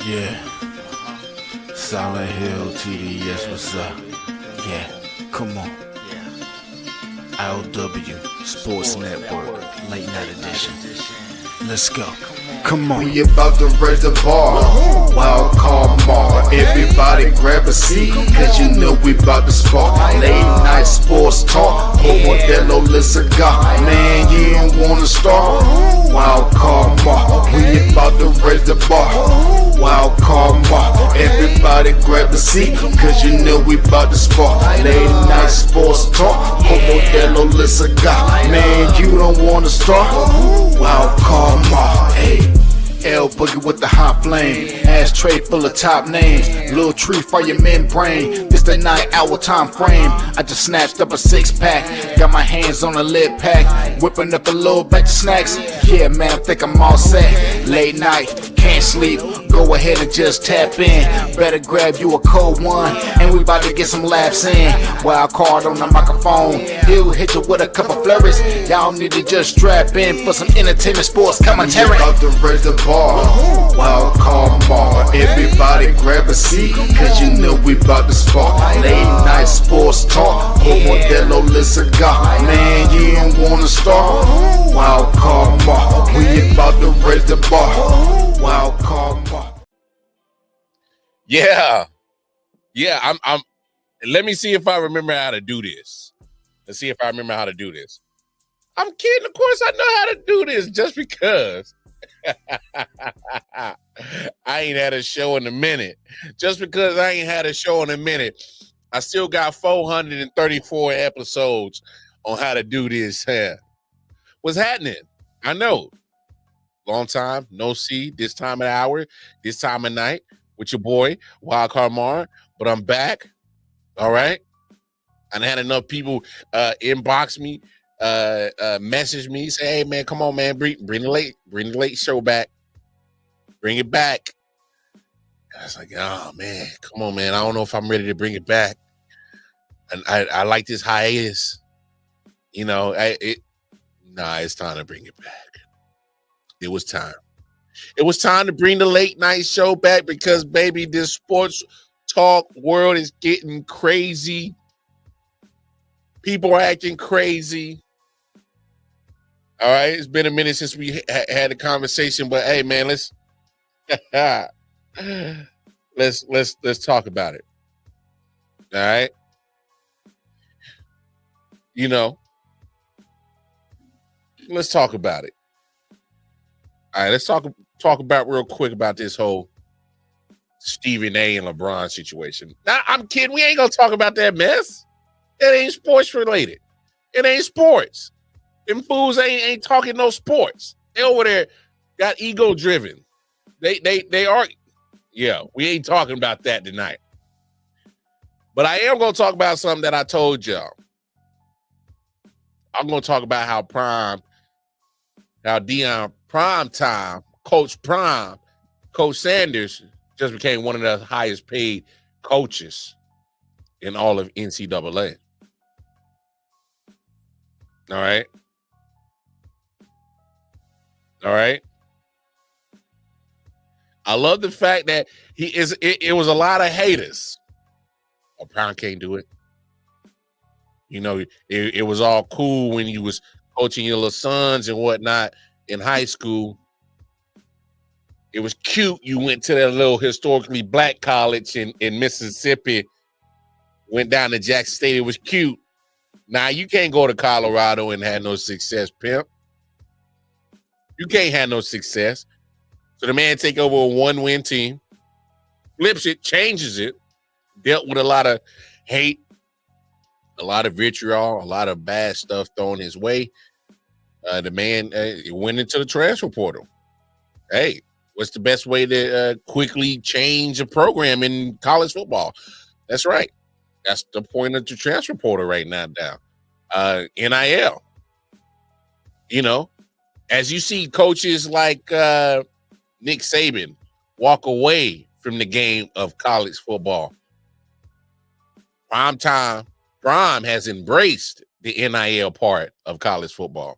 Yeah, Silent Hill TDS, what's up? Yeah, come on. I.O.W. Sports Network, late night edition. Let's go. Come on. We about to raise the bar. Wild card mark. Everybody grab a seat, cause you know we about to spark. Late night sports talk. Modelo Le Cigar. Man, you don't wanna start. Wild card mark. We about to raise the bar. Wild card mark. Everybody grab a seat, cause you know we about to spark. Late night sports talk. Modelo Le Cigar. Man, you don't wanna start. Wild card mark. Hey. L Boogie with the hot flame, ashtray full of top names, little tree for your membrane. This the 9-hour time frame. I just snatched up a 6-pack, got my hands on a lid pack, whipping up a little batch of snacks. Yeah, man, I think I'm all set. Late night, can't sleep. Go ahead and just tap in. Better grab you a cold one, and we about to get some laughs in. Wild card on the microphone, he'll hit you with a couple flurries. Y'all need to just strap in for some entertainment sports commentary. About to raise the bar. Wild card bar. Everybody grab a seat, cause you know we about to spark. Late night sports talk. Modelo Le Cigar. Man, you don't wanna start. Wild card bar. We about to raise the bar. Wild card bar. Yeah. I'm let me see if I remember how to do this. Let's see if I remember how to do this. I'm kidding. Of course I know how to do this, just because I ain't had a show in a minute. Just because I ain't had a show in a minute, I still got 434 episodes on how to do this. What's happening? I know. Long time, no see, this time of the hour, this time of night, with your boy, Wildcard Mar. But I'm back. All right. I had enough people inbox me, message me, say, hey man, come on, man, bring the late show back. Bring it back. I was like, oh man, come on, man. I don't know if I'm ready to bring it back. And I like this hiatus. You know, it's time to bring it back. It was time. It was time to bring the late night show back because, baby, this sports talk world is getting crazy. People are acting crazy. All right, it's been a minute since we had a conversation, but hey, man, let's talk about it. All right, you know, let's talk about it. All right, let's talk about real quick about this whole Stephen A. and LeBron situation. Now, I'm kidding. We ain't gonna talk about that mess. It ain't sports related. It ain't sports. Them fools ain't talking no sports. They over there got ego driven. They are. Yeah, we ain't talking about that tonight. But I am gonna talk about something that I told y'all. I'm gonna talk about how Deion Prime Time, Coach Prime, Coach Sanders just became one of the highest paid coaches in all of NCAA. All right. I love the fact that it was a lot of haters. Oh, Prime can't do it. You know, it was all cool when you was coaching your little sons and whatnot in high school. It was cute. You went to that little historically black college in Mississippi, went down to Jackson State. It was cute. Now you can't go to Colorado and have no success, pimp. You can't have no success. So the man take over a 1-win team, flips it, changes it, dealt with a lot of hate, a lot of vitriol, a lot of bad stuff thrown his way. The man went into the transfer portal. Hey, what's the best way to quickly change a program in college football? That's right. That's the point of the transfer portal right now. NIL. You know, as you see coaches like Nick Saban walk away from the game of college football, Prime has embraced the NIL part of college football.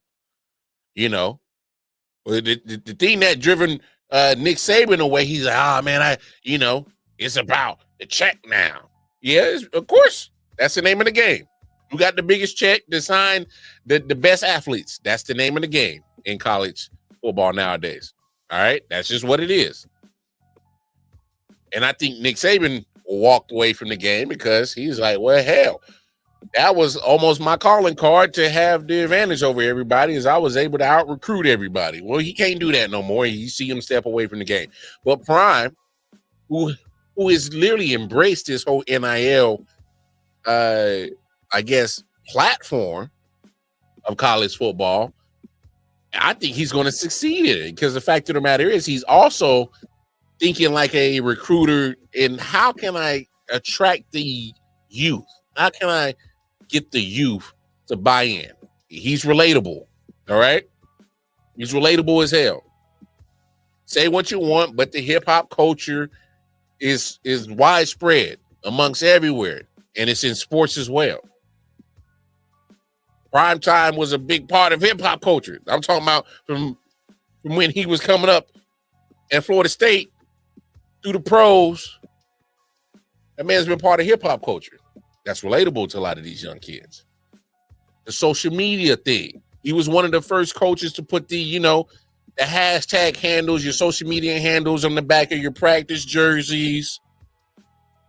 You know, the thing that driven Nick Saban away. He's like, man, it's about the check now. Yeah, of course. That's the name of the game. You got the biggest check to sign the best athletes. That's the name of the game in college football nowadays. All right, that's just what it is. And I think Nick Saban walked away from the game because he's like, well, hell, that was almost my calling card to have the advantage over everybody, as I was able to out recruit everybody. Well, he can't do that no more. You see him step away from the game. But Prime, who has literally embraced this whole NIL, I guess, platform of college football, I think he's going to succeed in it, because the fact of the matter is he's also thinking like a recruiter in how can I attract the youth? How can I get the youth to buy in? He's relatable, all right? He's relatable as hell. Say what you want, but the hip-hop culture is widespread amongst everywhere, and it's in sports as well. Primetime was a big part of hip-hop culture. I'm talking about from when he was coming up at Florida State through the pros. That man's been part of hip-hop culture. That's relatable to a lot of these young kids. The social media thing. He was one of the first coaches to put the hashtag handles, your social media handles on the back of your practice jerseys.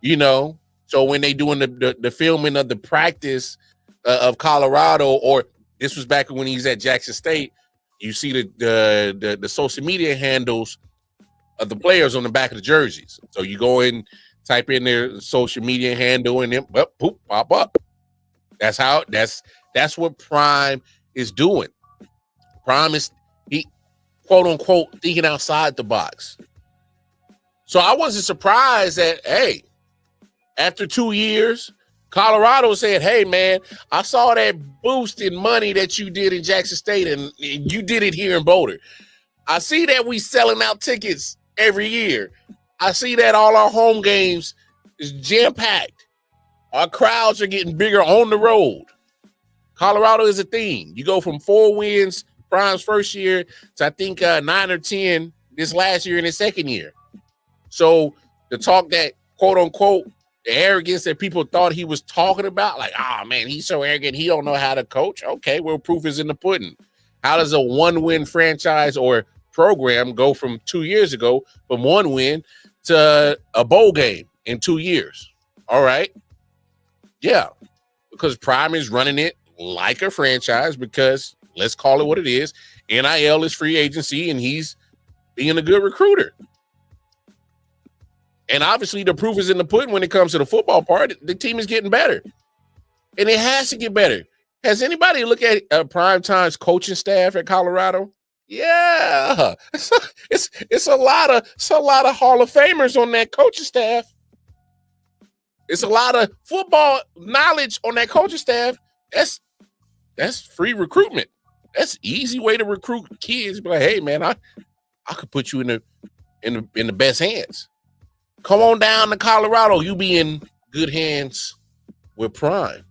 So when they doing the filming of the practice of Colorado, or this was back when he's at Jackson State, you see the social media handles of the players on the back of the jerseys. So you go in, type in their social media handle, and then poop, pop up. That's what Prime is doing. Prime is, he quote unquote thinking outside the box. So I wasn't surprised that, hey, after 2 years, Colorado said, hey, man, I saw that boost in money that you did in Jackson State, and you did it here in Boulder. I see that we selling out tickets every year. I see that all our home games is jam-packed. Our crowds are getting bigger on the road. Colorado is a thing. You go from 4 wins Prime's first year to, I think, 9 or 10 this last year and his second year. So the talk that, quote-unquote, the arrogance that people thought he was talking about, like, man, he's so arrogant, he don't know how to coach. Okay, well, proof is in the pudding. How does a 1-win franchise or program go from 2 years ago from 1 win to a bowl game in 2 years? All right. Yeah, because Prime is running it like a franchise, because let's call it what it is. NIL is free agency, and he's being a good recruiter. And obviously the proof is in the pudding when it comes to the football part. The team is getting better, and it has to get better. Has anybody looked at Primetime's coaching staff at Colorado? Yeah, it's a lot of Hall of Famers on that coaching staff. It's a lot of football knowledge on that coaching staff. That's free recruitment. That's easy way to recruit kids. Be like, hey man, I could put you in the best hands. Come on down to Colorado. You be in good hands with Prime.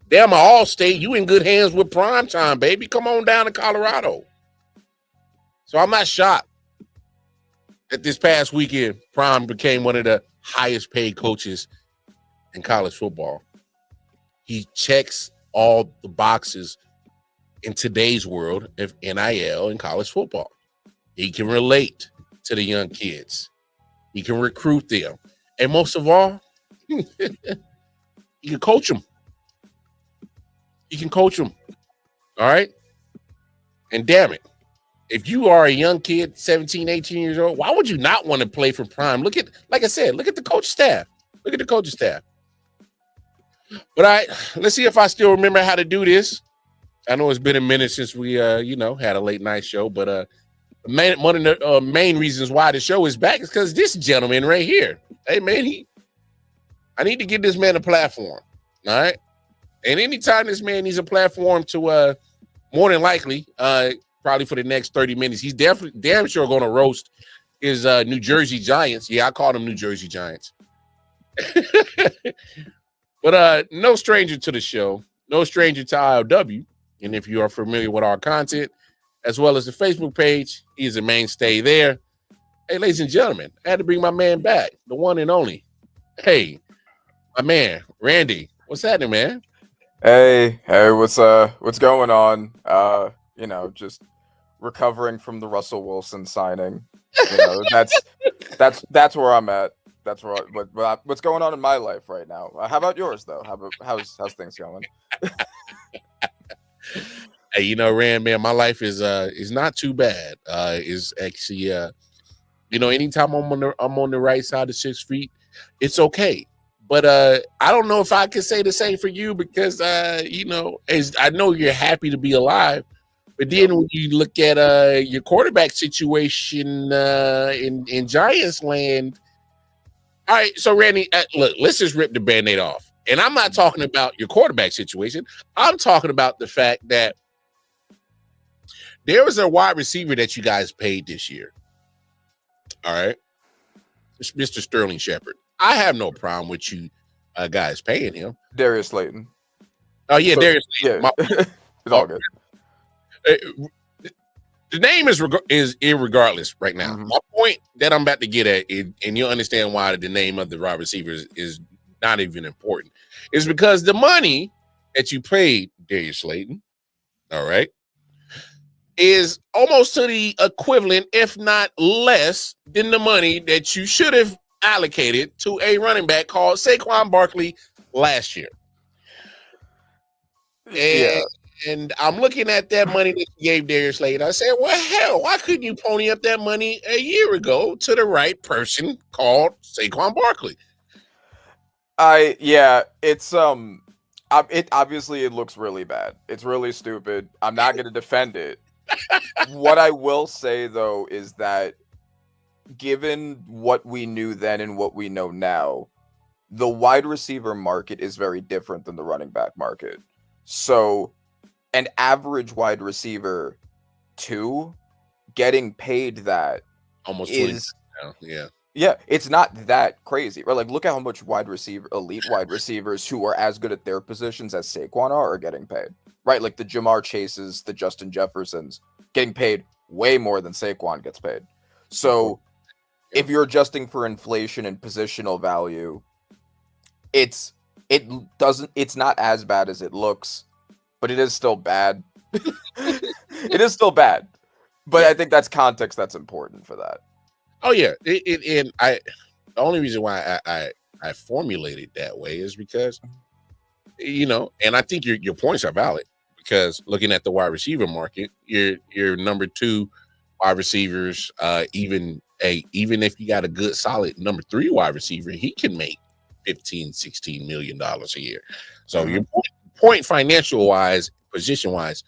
Damn, All-State, you in good hands with Primetime, baby. Come on down to Colorado. So I'm not shocked that this past weekend, Prime became one of the highest paid coaches in college football. He checks all the boxes in today's world of NIL and college football. He can relate to the young kids. He can recruit them. And most of all, he can coach them. He can coach them. All right? And damn it, if you are a young kid, 17, 18 years old, why would you not want to play for Prime? Look at, like I said, look at the coach staff. Look at the coaching staff. But all right, let's see if I still remember how to do this. I know it's been a minute since we, had a late night show, but one of the main reasons why the show is back is because this gentleman right here. Hey, man, I need to give this man a platform, all right? And anytime this man needs a platform to, more than likely, probably for the next 30 minutes, he's definitely damn sure going to roast his New Jersey Giants. Yeah, I call them New Jersey Giants. But no stranger to the show, no stranger to I.O.W. And if you are familiar with our content, as well as the Facebook page, he's a mainstay there. Hey, ladies and gentlemen, I had to bring my man back, the one and only. Hey, my man, Randy. What's happening, man? Hey, what's going on? Just recovering from the Russell Wilson signing. That's where I'm at. That's what's going on in my life right now. How about yours though? How's things going? Hey, Rand, man, my life is not too bad. Is actually anytime I'm on the right side of 6 feet, it's okay. But I don't know if I can say the same for you because as I know you're happy to be alive, but then when you look at your quarterback situation in Giants land, all right. So Randy, look, let's just rip the Band-Aid off. And I'm not talking about your quarterback situation. I'm talking about the fact that there was a wide receiver that you guys paid this year. All right, it's Mr. Sterling Shepard. I have no problem with you guys paying him. Darius Slayton. Oh yeah, Darius Slayton. Yeah. It's all good. The name is irregardless right now. Mhm. My point that I'm about to get at, and you'll understand why the name of the wide receiver is not even important, is because the money that you paid Darius Slayton, all right, is almost to the equivalent, if not less, than the money that you should have allocated to a running back called Saquon Barkley last year. And I'm looking at that money that you gave Darius Slayton. I said, well, hell, why couldn't you pony up that money a year ago to the right person called Saquon Barkley? It obviously it looks really bad. It's really stupid. I'm not going to defend it. What I will say though is that given what we knew then and what we know now, the wide receiver market is very different than the running back market. So an average wide receiver 2 getting paid that Almost is 20 yeah, it's not that crazy, right? Like, look at how much elite wide receivers who are as good at their positions as Saquon are getting paid, right? Like the Jamar Chases, the Justin Jeffersons, getting paid way more than Saquon gets paid. So, if you're adjusting for inflation and positional value, it's not as bad as it looks, but it is still bad. It is still bad, but I think that's context that's important for that. Oh yeah, the only reason why I formulated that way is because and I think your points are valid because looking at the wide receiver market, your number 2 wide receivers, even if you got a good solid number 3 wide receiver, he can make $15-16 million a year. So your point financial wise, position wise,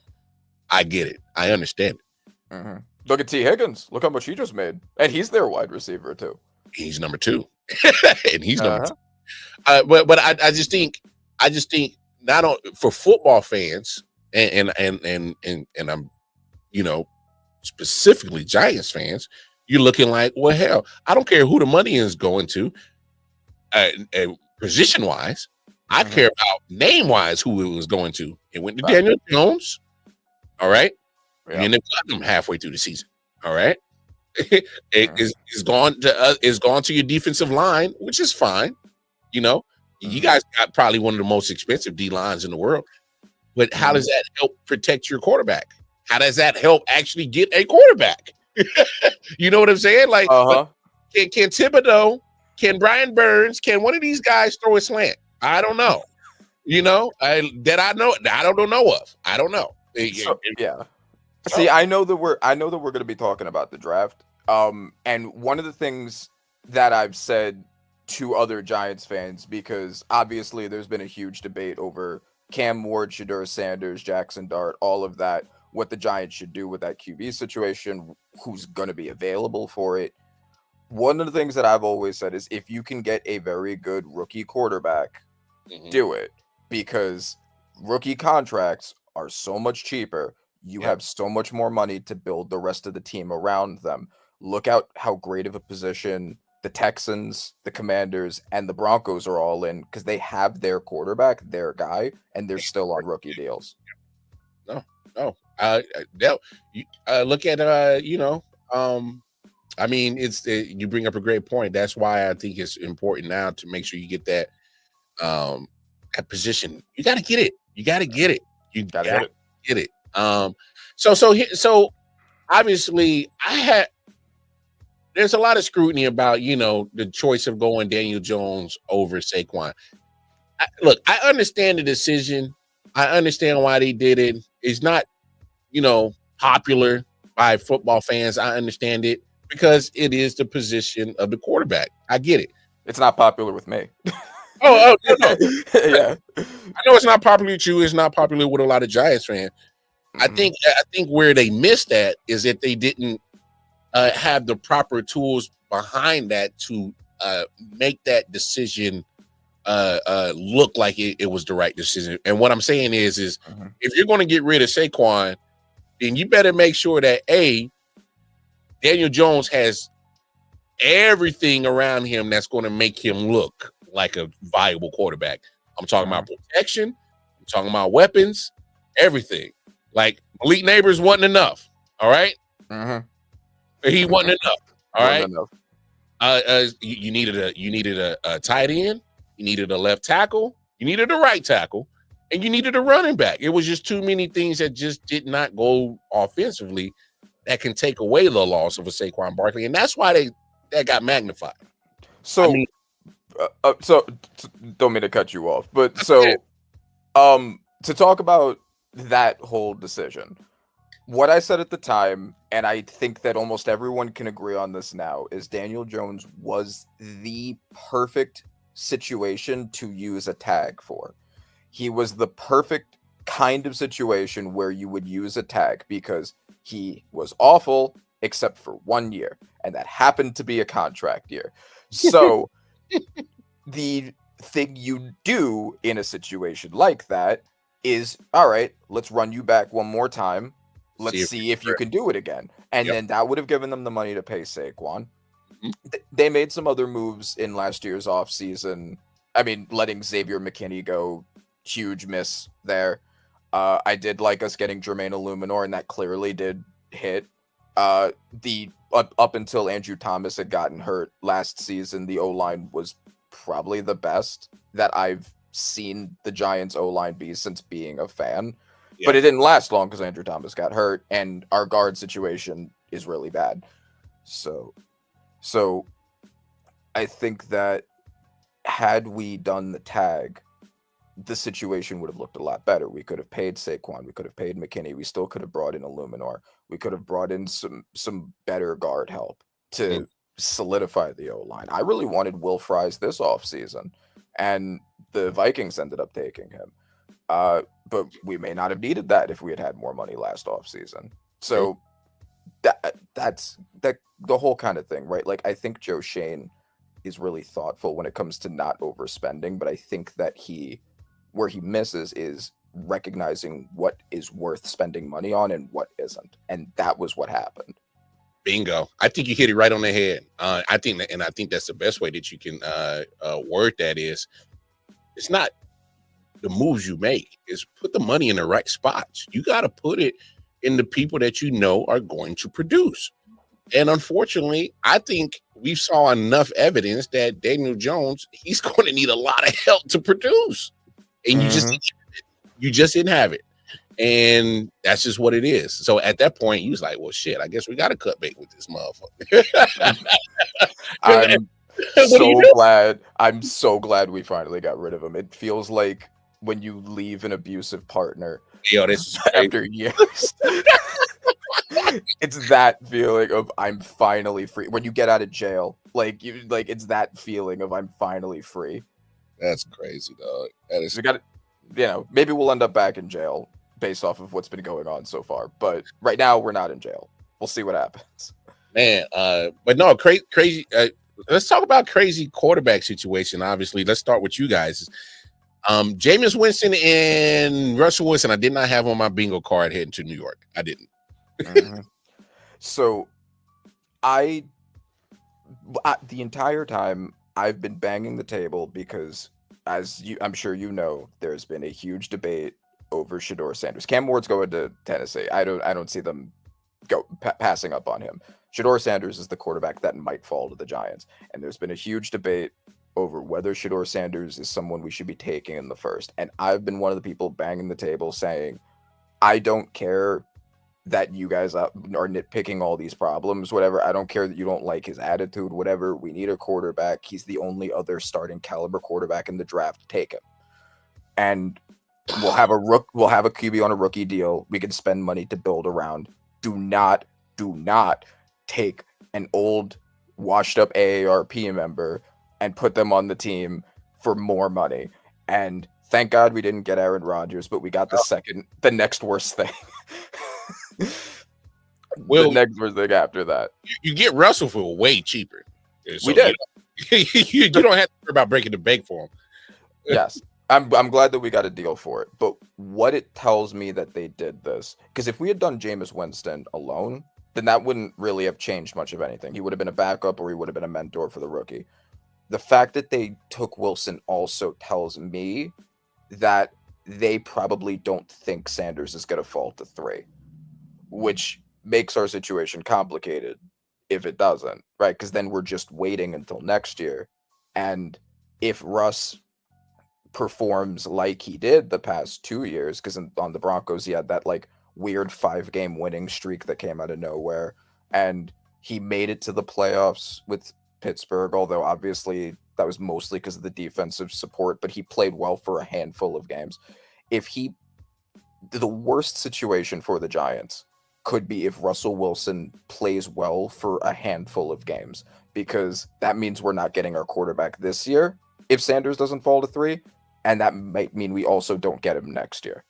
I get it, I understand it. Mm-hmm. Look at T. Higgins. Look how much he just made. And he's their wide receiver, too. He's number 2. And he's number 2. But I just think not only for football fans and I'm specifically Giants fans, you're looking like, well, hell, I don't care who the money is going to, position wise. I care about name wise who it was going to. It went to Daniel Jones. All right. Yeah. And then got them halfway through the season. All right. It's gone to your defensive line, which is fine. You guys got probably one of the most expensive D lines in the world. But how does that help protect your quarterback? How does that help actually get a quarterback? You know what I'm saying? Like, can Thibodeau, can Brian Burns, can one of these guys throw a slant? I don't know. I don't know of. I don't know. Yeah. See, I know that we're going to be talking about the draft. And one of the things that I've said to other Giants fans, because obviously there's been a huge debate over Cam Ward, Shedeur Sanders, Jackson Dart, all of that, what the Giants should do with that QB situation, who's going to be available for it. One of the things that I've always said is if you can get a very good rookie quarterback, do it, because rookie contracts are so much cheaper. You have so much more money to build the rest of the team around them. Look out how great of a position the Texans, the Commanders, and the Broncos are all in because they have their quarterback, their guy, and they're still on rookie deals. No. Look at I mean, you bring up a great point. That's why I think it's important now to make sure you get that position. You got to get it. You got to get it. You got to get it. So obviously, there's a lot of scrutiny about the choice of going Daniel Jones over Saquon. Look, I understand the decision. I understand why they did it. It's not popular by football fans. I understand it because it is the position of the quarterback. I get it. It's not popular with me. No. Yeah. I know it's not popular with you. It's not popular with a lot of Giants fans. I think where they missed that is that they didn't have the proper tools behind that to make that decision look like it was the right decision. And what I'm saying is if you're going to get rid of Saquon, then you better make sure that Daniel Jones has everything around him that's going to make him look like a viable quarterback. I'm talking about protection. I'm talking about weapons, everything. Like Malik Neighbors wasn't enough. All right. He wasn't enough. All right. You needed a tight end. You needed a left tackle. You needed a right tackle, and you needed a running back. It was just too many things that just did not go offensively that can take away the loss of a Saquon Barkley, and that's why that got magnified. So, don't mean to cut you off, but to talk about that whole decision, what I said at the time, and I think that almost everyone can agree on this now, is Daniel Jones was the perfect situation to use a tag for. He was the perfect kind of situation where you would use a tag because he was awful except for 1 year, and that happened to be a contract year. So the thing you do in a situation like that is, all right, let's run you back one more time. Let's see if you can do it again. And then that would have given them the money to pay Saquon. They made some other moves in last year's offseason. I mean, letting Xavier McKinney go, huge miss there. I did like us getting Jermaine Illuminor, and that clearly did hit. Up until Andrew Thomas had gotten hurt last season, the O-line was probably the best that I've seen the Giants O-line be since being a fan. But it didn't last long because Andrew Thomas got hurt, and our guard situation is really bad. So I think that had we done the tag, the situation would have looked a lot better. We could have paid Saquon. We could have paid McKinney. We still could have brought in Illuminor. We could have brought in some better guard help to solidify the O-line. I really wanted Will Fries this offseason, and the Vikings ended up taking him. But we may not have needed that if we had more money last offseason. So that's the whole kind of thing, right? Like, I think Joe Shane is really thoughtful when it comes to not overspending, but I think that where he misses is recognizing what is worth spending money on and what isn't. And that was what happened. Bingo. I think you hit it right on the head. I think that's the best way that you can word that is, it's not the moves you make, is put the money in the right spots. You got to put it in the people that you know are going to produce. And unfortunately, I think we saw enough evidence that Daniel Jones, he's going to need a lot of help to produce. And you just didn't have it. And that's just what it is. So at that point, you was like, well, shit, I guess we got to cut bait with this motherfucker. I'm so glad we finally got rid of him. It feels like when you leave an abusive partner after years. It's that feeling of I'm finally free. When you get out of jail, it's that feeling of I'm finally free. That's crazy, dog. That is. We got maybe we'll end up back in jail based off of what's been going on so far. But right now we're not in jail. We'll see what happens. Man, but no, crazy. Let's talk about crazy quarterback situation. Obviously, let's start with you guys. Jameis Winston and Russell Wilson. I did not have on my bingo card heading to New York. I didn't. So, the entire time I've been banging the table because, I'm sure you know, there's been a huge debate over Shedeur Sanders. Cam Ward's going to Tennessee. I don't see them passing up on him. Shedeur Sanders is the quarterback that might fall to the Giants. And there's been a huge debate over whether Shedeur Sanders is someone we should be taking in the first. And I've been one of the people banging the table saying, I don't care that you guys are nitpicking all these problems, whatever. I don't care that you don't like his attitude, whatever. We need a quarterback. He's the only other starting caliber quarterback in the draft. Take him. And we'll have a QB on a rookie deal. We can spend money to build around. Do not take an old washed up AARP member and put them on the team for more money. And thank God we didn't get Aaron Rodgers, but we got the next worst thing. Well, the next worst thing after that. You get Russell for way cheaper. So we did. You don't have to worry about breaking the bank for him. Yes. I'm glad that we got a deal for it. But what it tells me that they did this, because if we had done Jameis Winston alone, then that wouldn't really have changed much of anything. He would have been a backup or he would have been a mentor for the rookie. The fact that they took Wilson also tells me that they probably don't think Sanders is going to fall to 3, which makes our situation complicated if it doesn't, right? Because then we're just waiting until next year. And if Russ performs like he did the past 2 years, because on the Broncos, he had that like weird 5-game winning streak that came out of nowhere. And he made it to the playoffs with Pittsburgh, although obviously that was mostly because of the defensive support, but he played well for a handful of games. The worst situation for the Giants could be if Russell Wilson plays well for a handful of games, because that means we're not getting our quarterback this year if Sanders doesn't fall to 3, and that might mean we also don't get him next year.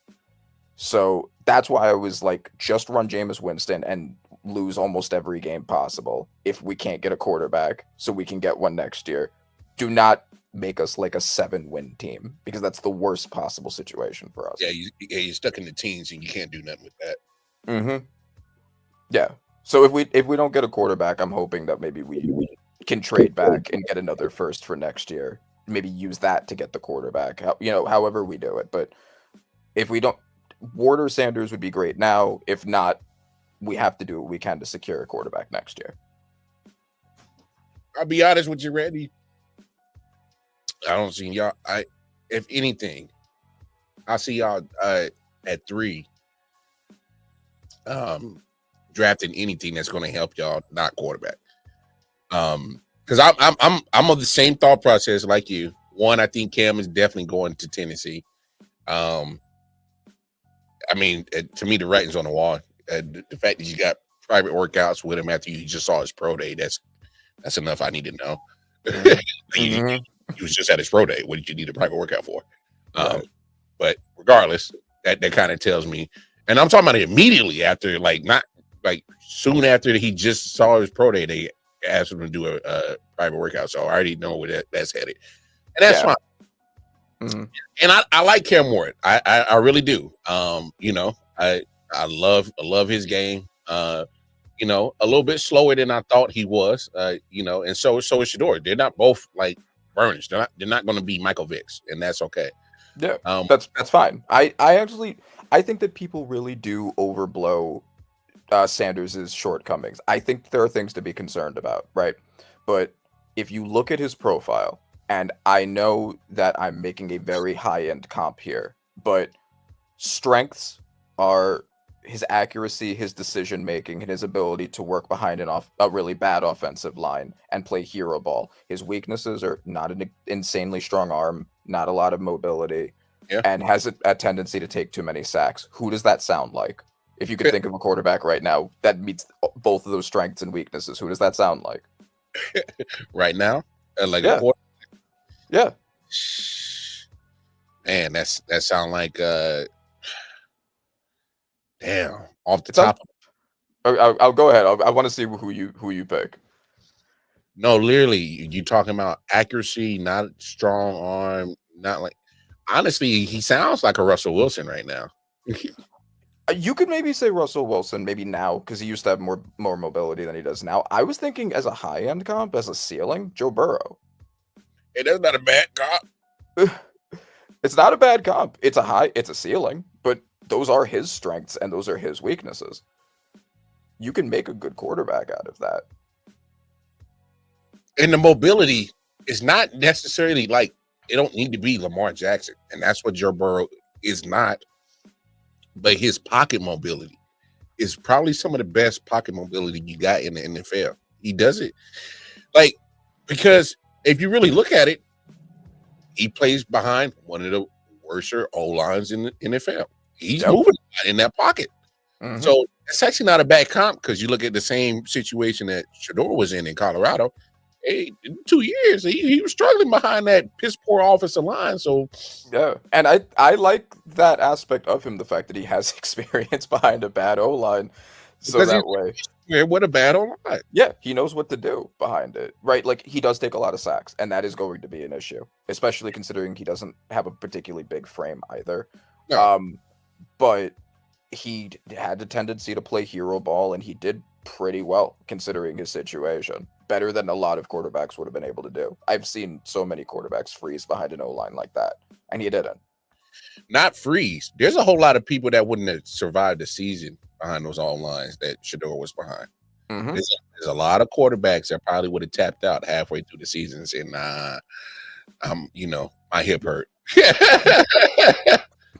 So that's why I was like, just run Jameis Winston and lose almost every game possible if we can't get a quarterback, so we can get one next year. Do not make us like a 7-win team, because that's the worst possible situation for us. Yeah, you're stuck in the teens and you can't do nothing with that. Mm-hmm. Yeah. So if we don't get a quarterback, I'm hoping that maybe we can trade back and get another first for next year. Maybe use that to get the quarterback. However we do it. But if we don't, Ward or Sanders would be great now. If not, we have to do what we can to secure a quarterback next year. I'll be honest with you, Randy. I don't see y'all. If anything, I see y'all at 3. Drafting anything that's going to help y'all, not quarterback. Because I'm of the same thought process like you. One, I think Cam is definitely going to Tennessee. I mean, to me, the writing's on the wall. The fact that you got private workouts with him after you just saw his pro day, that's enough I need to know. Mm-hmm. He was just at his pro day. What did you need a private workout for? But regardless, that kind of tells me, and I'm talking about immediately after, like not like soon after he just saw his pro day, they asked him to do a private workout. So I already know where that's headed, and that's fine. Mm-hmm. And I like Cam Ward. I really do. I love his game. A little bit slower than I thought he was. And so is Shedeur. They're not both like burners. They're not going to be Michael Vicks, and that's okay. Yeah, that's fine. I think that people really do overblow Sanders' shortcomings. I think there are things to be concerned about, right? But if you look at his profile, and I know that I'm making a very high-end comp here, but strengths are his accuracy, his decision-making, and his ability to work behind a really bad offensive line and play hero ball. His weaknesses are not an insanely strong arm, not a lot of mobility, and has a tendency to take too many sacks. Who does that sound like? If you could think of a quarterback right now that meets both of those strengths and weaknesses, who does that sound like? Right now? A quarterback? Yeah. Man, that sound like damn, off the top. I'll go ahead. I want to see who you pick. No, literally, you talking about accuracy, not strong arm, not like. Honestly, he sounds like a Russell Wilson right now. You could maybe say Russell Wilson, maybe now, because he used to have more mobility than he does now. I was thinking as a high-end comp, as a ceiling, Joe Burrow. Hey, that's not a bad comp. It's not a bad comp. It's a ceiling, but those are his strengths and those are his weaknesses. you can make a good quarterback out of that. And the mobility is not necessarily like it don't need to be Lamar Jackson, and that's what Joe Burrow is not. But his pocket mobility is probably some of the best pocket mobility you got in the NFL. He does it like because if you really look at it, he plays behind one of the worst O-lines in the NFL. He's moving in that pocket. Mhm. So it's actually not a bad comp because you look at the same situation that Shador was in Colorado. Hey, in 2 years, he was struggling behind that piss poor offensive line. So Yeah, and I like that aspect of him, the fact that he has experience behind a bad O-line, so because that way, yeah, what a bad O-line. yeah, he knows what to do behind it, right? Like he does take a lot of sacks, and that is going to be an issue, especially considering he doesn't have a particularly big frame either. No. But he had a tendency to play hero ball, and he did pretty well considering his situation. Better than a lot of quarterbacks would have been able to do. I've seen so many quarterbacks freeze behind an O-line like that, and he didn't. Not freeze. There's a whole lot of people that wouldn't have survived the season behind those O-lines that Shador was behind. Mhm. There's a lot of quarterbacks that probably would have tapped out halfway through the season and said, nah, my hip hurt.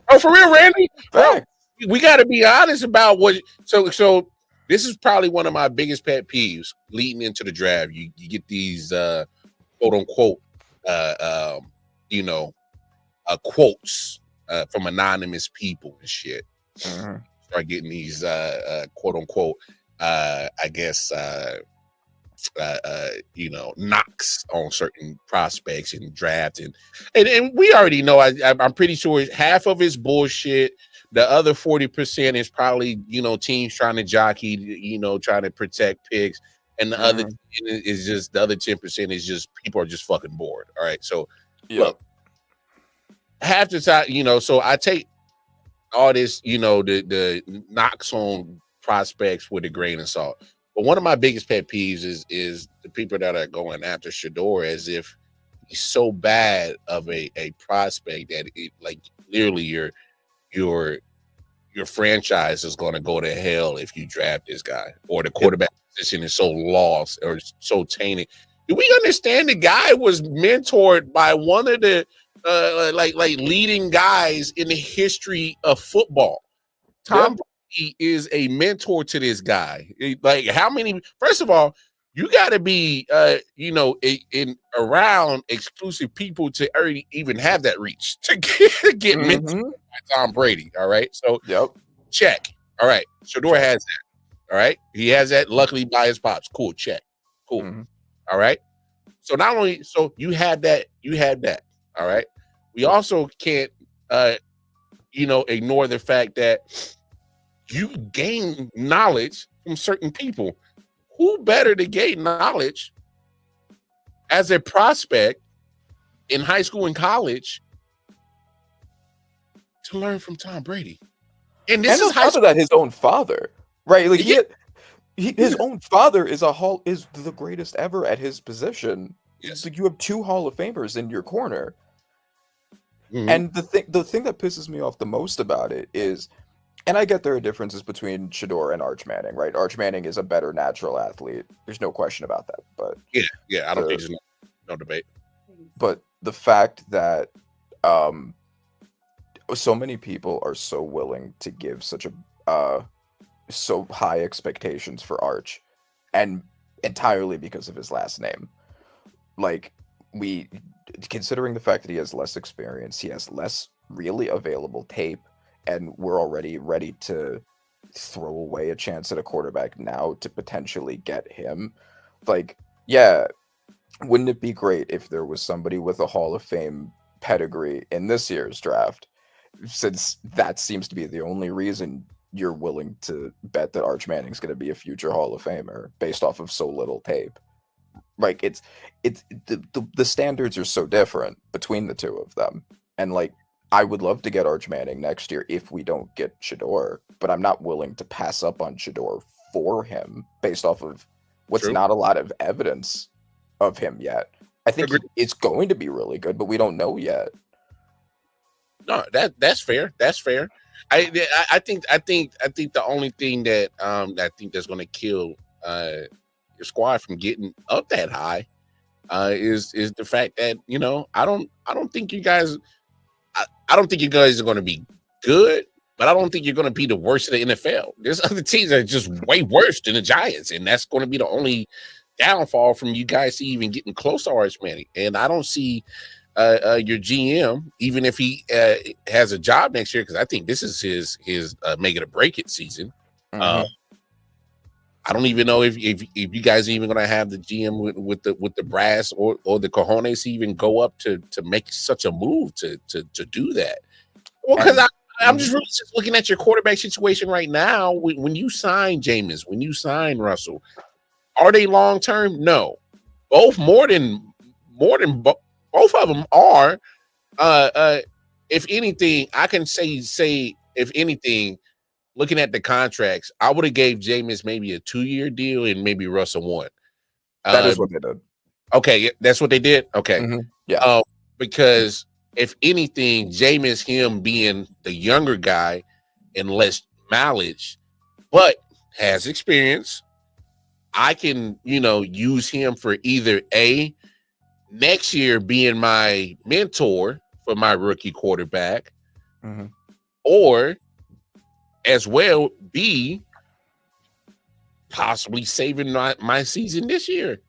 Oh, for real, Randy? Bro, we got to be honest about what. So this is probably one of my biggest pet peeves leading into the draft. You get these quote unquote quotes from anonymous people and shit. Mhm. Start getting these quote unquote knocks on certain prospects and draft and we already know. I'm pretty sure half of it's bullshit. The other 40% is probably teams trying to jockey, trying to protect picks, and the other 10 is just the other 10% is just people are just fucking bored. All right, so look, half the time, so I take all this, the knocks on prospects with a grain of salt. But one of my biggest pet peeves is the people that are going after Shador as if he's so bad of a prospect that literally your franchise is going to go to hell if you draft this guy, or the quarterback position is so lost or so tainted. Do we understand the guy was mentored by one of the leading guys in the history of football? Tom Brady is a mentor to this guy. Like, how many? First of all, you got to be around exclusive people to even have that reach to get mentored by Tom Brady. All right, so check. All right, Shador has that. All right, he has that. Luckily, by his pops. Cool. Check. Cool. All right. So not only you had that. All right. We also can't ignore the fact that you gain knowledge from certain people. Who better to gain knowledge as a prospect in high school and college to learn from Tom Brady? And this is on top of that, his own father, right? Like his own father is the greatest ever at his position. Yes. Like, you have 2 Hall of Famers in your corner. And the thing that pisses me off the most about it is, and I get there are differences between Shador and Arch Manning, right? Arch Manning is a better natural athlete. There's no question about that. But yeah, I don't think there's no debate. But the fact that so many people are so willing to give such so high expectations for Arch, and entirely because of his last name. Like, considering the fact that he has less experience, he has less really available tape, and we're already ready to throw away a chance at a quarterback now to potentially get him. Like, yeah, wouldn't it be great if there was somebody with a Hall of Fame pedigree in this year's draft, since that seems to be the only reason you're willing to bet that Arch Manning's going to be a future Hall of Famer based off of so little tape. Like, it's the standards are so different between the two of them. And like, I would love to get Arch Manning next year if we don't get Shador, but I'm not willing to pass up on Shador for him based off of what's not a lot of evidence of him yet. I think it's going to be really good, but we don't know yet. No, that's fair. That's fair. I think the only thing that I think that's going to kill your squad from getting up that high is the fact that I don't think you guys I don't think you guys are going to be good, but I don't think you're going to be the worst of the NFL. There's other teams that are just way worse than the Giants, and that's going to be the only downfall from you guys to even getting close to Arch Manning. And I don't see your GM, even if he has a job next year, because I think this is his make it or break it season. Mhm. I don't even know if you guys are even going to have the GM with the brass or the cojones to even go up to make such a move to do that. Well, because I'm just really just looking at your quarterback situation right now. When you sign Jameis, when you sign Russell, are they long term? No, both more than both of them are. If anything, I can say if anything, looking at the contracts, I would have gave Jameis maybe a 2-year deal and maybe Russell 1. That is what they did. Okay, that's what they did. Okay, Yeah. because if anything, Jameis, him being the younger guy and less mileage, but has experience, I can use him for either next year being my mentor for my rookie quarterback, or as well B, possibly saving my season this year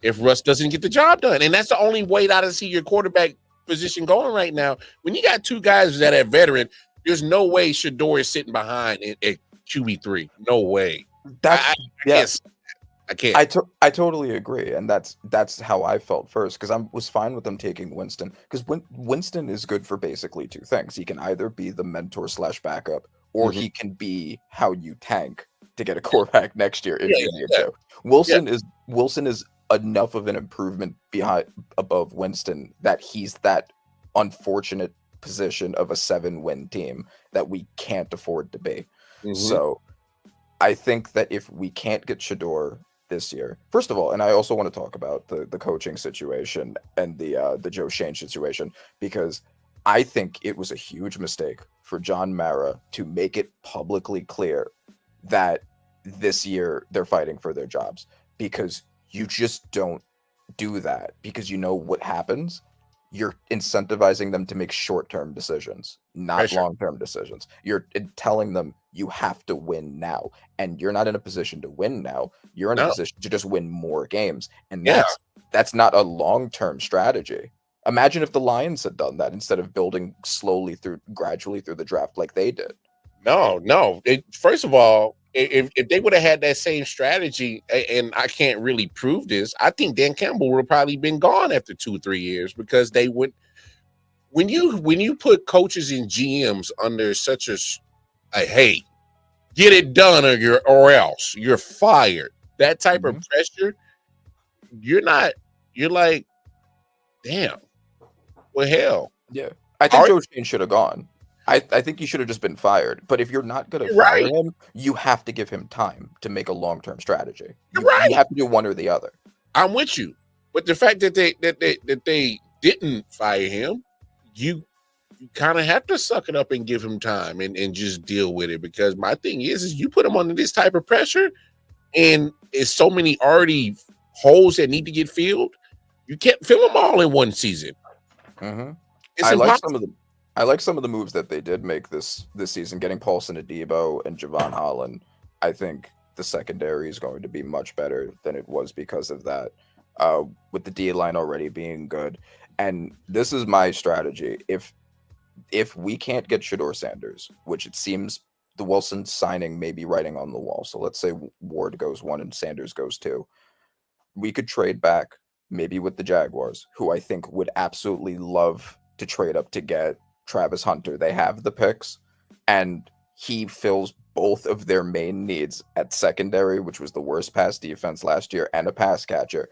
if Russ doesn't get the job done. And that's the only way that I see your quarterback position going right now. When you got two guys that are veteran, there's no way Shador is sitting behind at QB3. No way. I can't. I totally agree, and that's how I felt first, because I was fine with them taking Winston, because Winston is good for basically two things. He can either be the mentor / backup, or he can be how you tank to get a quarterback next year if you need to. Wilson is enough of an improvement above Winston that he's that unfortunate position of a 7-win team that we can't afford to be. So I think that if we can't get Shador this year, first of all, and I also want to talk about the coaching situation and the Joe Shane situation, because I think it was a huge mistake for John Mara to make it publicly clear that this year they're fighting for their jobs, because you just don't do that, because you know what happens. You're incentivizing them to make short-term decisions, not long-term decisions. You're telling them you have to win now, and you're not in a position to win now. You're in a position to just win more games, and that's not a long-term strategy. Imagine if the Lions had done that instead of building gradually through the draft like they did. No. First of all, if they would have had that same strategy, and I can't really prove this, I think Dan Campbell would have probably been gone after 2-3 years, because they would. When you put coaches and GMs under such a hey, get it done or else you're fired, that type of pressure, you're like, damn. Well, hell. Yeah. I think Joe Shane should have gone. I think he should have just been fired. But if you're not going to fire him, you have to give him time to make a long-term strategy. You have to do one or the other. I'm with you. But the fact that they didn't fire him, you kind of have to suck it up and give him time and just deal with it. Because my thing is you put him under this type of pressure, and it's so many already holes that need to get filled. You can't fill them all in one season. It's impossible. I like some of the moves that they did make this season, getting Paulson Adebo and Javon Holland. I think the secondary is going to be much better than it was because of that, with the D line already being good. And this is my strategy. If we can't get Shador Sanders, which it seems the Wilson signing may be writing on the wall, so let's say Ward goes 1 and Sanders goes 2, we could trade back maybe with the Jaguars, who I think would absolutely love to trade up to get Travis Hunter. They have the picks, and he fills both of their main needs at secondary, which was the worst pass defense last year, and a pass catcher.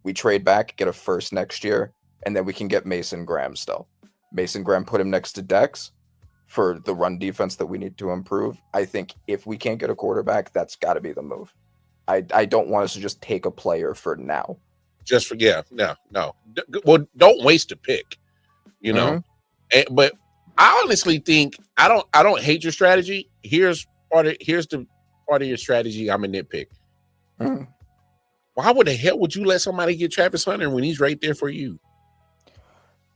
We trade back, get a first next year, and then we can get Mason Graham still. Mason Graham, put him next to Dex for the run defense that we need to improve. I think if we can't get a quarterback, that's got to be the move. I don't want us to just take a player for now. Just for no. Well, don't waste a pick, you know. But I honestly think I don't hate your strategy. Here's the part of your strategy I'm a nitpick. Mhm. Why would the hell would you let somebody get Travis Hunter when he's right there for you?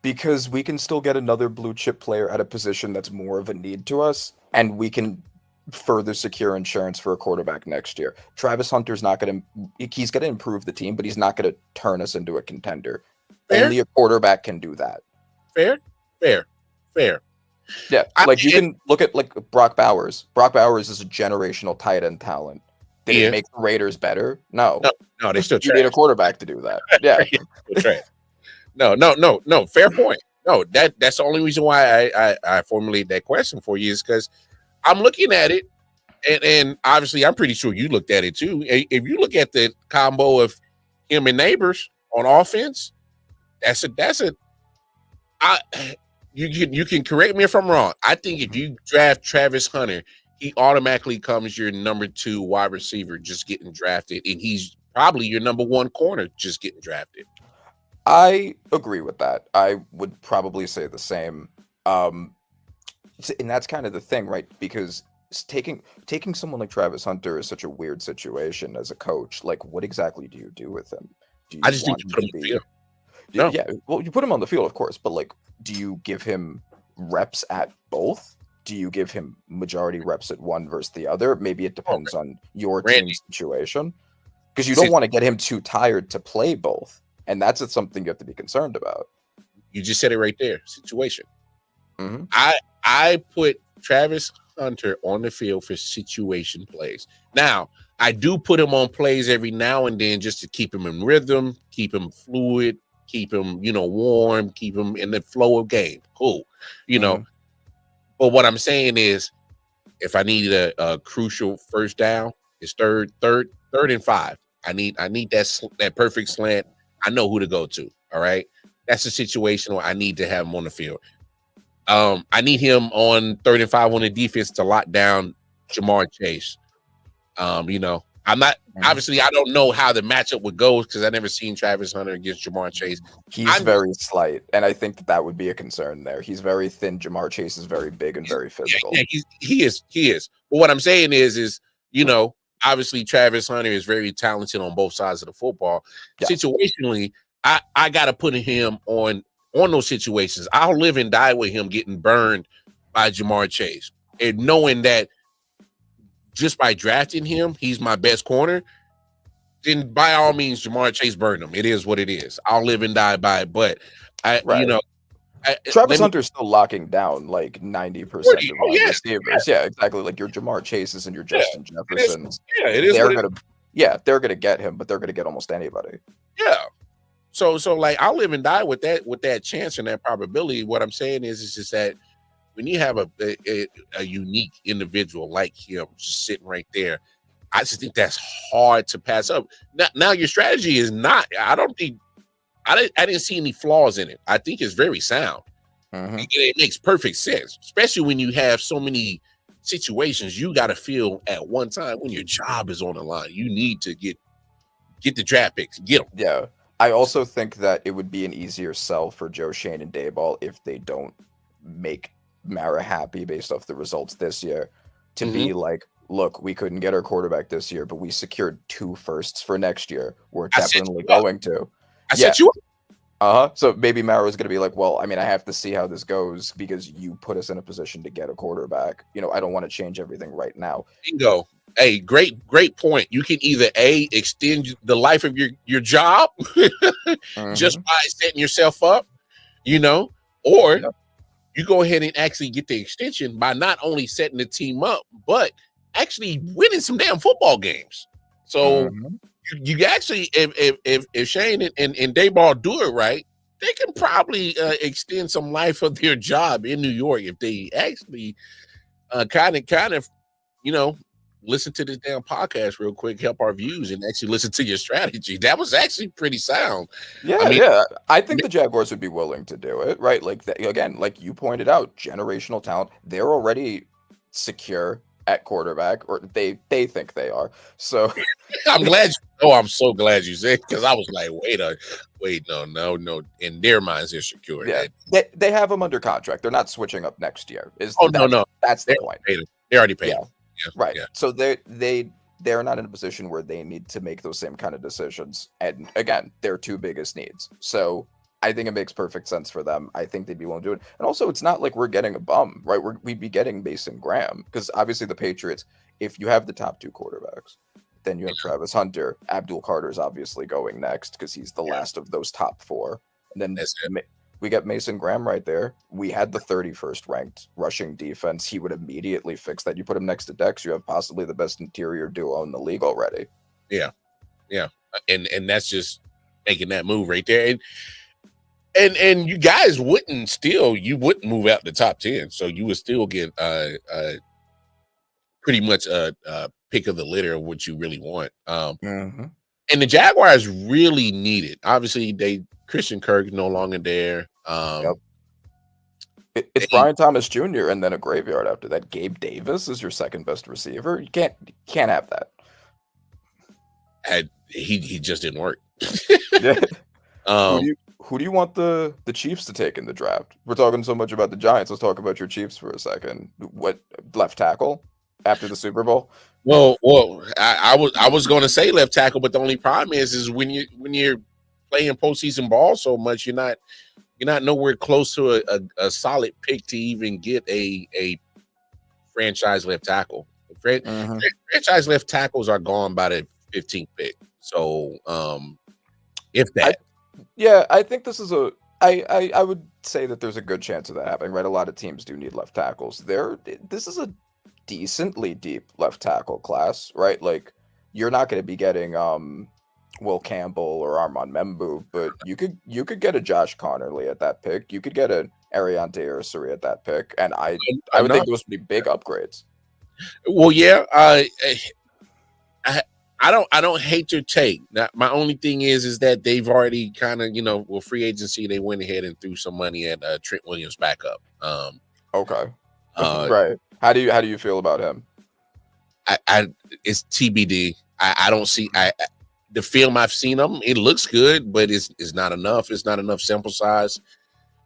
Because we can still get another blue chip player at a position that's more of a need to us, and we can further secure insurance for a quarterback next year. Travis Hunter's not going to, he's going to improve the team, but he's not going to turn us into a contender. Fair? Only a quarterback can do that. Fair. Yeah, like you can look at like Brock Bowers. Brock Bowers is a generational tight end talent. Did it make the Raiders better? No, they still you need a quarterback to do that. Yeah, No. Fair point. No, that's the only reason why I formulate that question for you is because I'm looking at it, and obviously I'm pretty sure you looked at it too. If you look at the combo of him and Neighbors on offense, you can correct me if I'm wrong. I think if you draft Travis Hunter, he automatically comes your number 2 wide receiver just getting drafted, and he's probably your number 1 corner just getting drafted. I agree with that. I would probably say the same. And that's kind of the thing, right? Because taking someone like Travis Hunter is such a weird situation as a coach. Like, what exactly do you do with him? Do you I just think you put him on the field. No. Yeah, well, you put him on the field, of course, but like, do you give him reps at both? Do you give him majority reps at one versus the other? Maybe it depends on your team's situation, because you don't want to get him too tired to play both, and that's something you have to be concerned about. You just said it right there. Situation. Mm-hmm. I put Travis Hunter on the field for situation plays. Now, I do put him on plays every now and then just to keep him in rhythm, keep him fluid, keep him, warm, keep him in the flow of game. Cool. But what I'm saying is, if I need a crucial first down, it's third and 5. I need that perfect slant. I know who to go to. All right. That's a situation where I need to have him on the field. I need him on 3rd and 5 on the defense to lock down Jamar Chase. I'm not obviously I don't know how the matchup would go because I never seen Travis Hunter against Jamar Chase. He's very slight, and I think that would be a concern there. He's very thin. Jamar Chase is very big and very physical. Yeah, he is. But what I'm saying is obviously Travis Hunter is very talented on both sides of the football. Yeah. Situationally, I gotta put him on those situations. I'll live and die with him getting burned by Jamar Chase and knowing that just by drafting him, he's my best corner. Then by all means, Jamar Chase burned him. It is what it is. I'll live and die by it. But Travis Hunter's still locking down like 90% of wide receivers. Yeah, exactly. Like your Jamar Chases and your Justin Jeffersons. It is. They're gonna get him, but they're gonna get almost anybody. Yeah. So like I'll live and die with that chance and that probability. What I'm saying is just that when you have a unique individual like him just sitting right there, I just think that's hard to pass up. Now your strategy is not. I didn't see any flaws in it. I think it's very sound. Mm-hmm. It makes perfect sense, especially when you have so many situations you got to feel at one time when your job is on the line. You need to get the draft picks, get them. Yeah. I also think that it would be an easier sell for Joe Schoen and Dayball if they don't make Mara happy based off the results this year to be like, look, we couldn't get our quarterback this year, but we secured 2 firsts for next year. We're definitely going to. I set you up. So maybe Mara was going to be like, well, I mean, I have to see how this goes because you put us in a position to get a quarterback. I don't want to change everything right now. Bingo. Hey, great point. You can either extend the life of your job just by setting yourself up, or you go ahead and actually get the extension by not only setting the team up, but actually winning some damn football games. So you actually, if Shane and Dayball do it right, they can probably extend some life of their job in New York if they actually kind of listen to this damn podcast real quick, help our views, and actually listen to your strategy. That was actually pretty sound. Yeah, I think the Jaguars would be willing to do it, right? Like again, like you pointed out, generational talent. They're already secure at quarterback, or they think they are. So I'm glad. I'm so glad you said, because I was like, wait, no. In their minds, they're secure. yeah, they have him under contract. They're not switching up next year. No. That's They the point. paid him. They already paid Yeah, him. Yeah, right. yeah. So they're not in a position where they need to make those same kind of decisions. And again, their two biggest needs. So I think it makes perfect sense for them. I think they'd be willing to do it. And also, it's not like we're getting a bum, right? We'd be getting Mason Graham, because obviously the Patriots, if you have the top two quarterbacks, then you have Travis Hunter. Abdul Carter's obviously going next because he's the last of those top four. And then That's it. we get Mason Graham right there. We had the 31st ranked rushing defense. He would immediately fix that. You put him next to Dex, you have possibly the best interior duo in the league already. Yeah. And that's just making that move right there. And you guys wouldn't move out the top 10, so you would still get pretty much a pick of the litter of what you really want. And the Jaguars really need it. Obviously, Christian Kirk no longer there. Yep. It's Brian Thomas Jr. and then a graveyard after that. Gabe Davis is your second best receiver. You can't have that. He just didn't work. Who do you want the Chiefs to take in the draft? We're talking so much about the Giants. Let's talk about your Chiefs for a second. What, left tackle after the Super Bowl? Well, I was going to say left tackle, but the only problem is when you're playing postseason ball so much, you're not nowhere close to a solid pick to even get a franchise left tackle. Franchise left tackles are gone by the 15th pick. So, if that. I think this is I would say that there's a good chance of that happening, right? A lot of teams do need left tackles. This is a decently deep left tackle class, right? Like, you're not going to be getting Will Campbell or Armand Membu, but you could get a Josh Connerly at that pick. You could get an Ariante Ursary at that pick, and I would think those would be big upgrades. Well, yeah, I don't hate your take. Now, my only thing is that they've already kind of, with free agency, they went ahead and threw some money at Trent Williams backup. Okay. Right. How do you feel about him? It's TBD. I don't see the film I've seen of him. It looks good, but it's not enough. It's not enough sample size.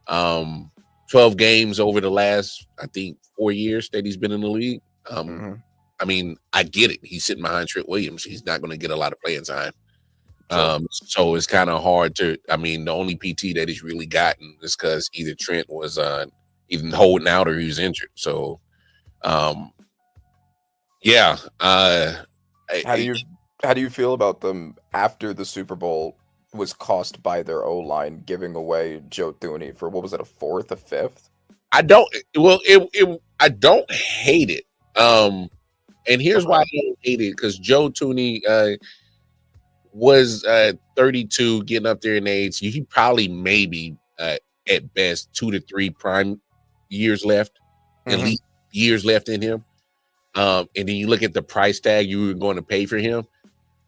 12 games over the last, I think, 4 years that he's been in the league. I mean, I get it. He's sitting behind Trent Williams. He's not going to get a lot of playing time. So it's kind of hard to. I mean, the only PT that he's really gotten is because either Trent was even holding out or he was injured. So, yeah. How do you feel about them after the Super Bowl was cost by their O-line giving away Joe Thuney for, what was it, a fourth, a fifth? I don't. Well, I don't hate it. And here's why I don't hate it, because Joe Thuney was 32, getting up there in age. He probably maybe at best 2 to 3 prime years left, at least years left in him. And then you look at the price tag you were going to pay for him.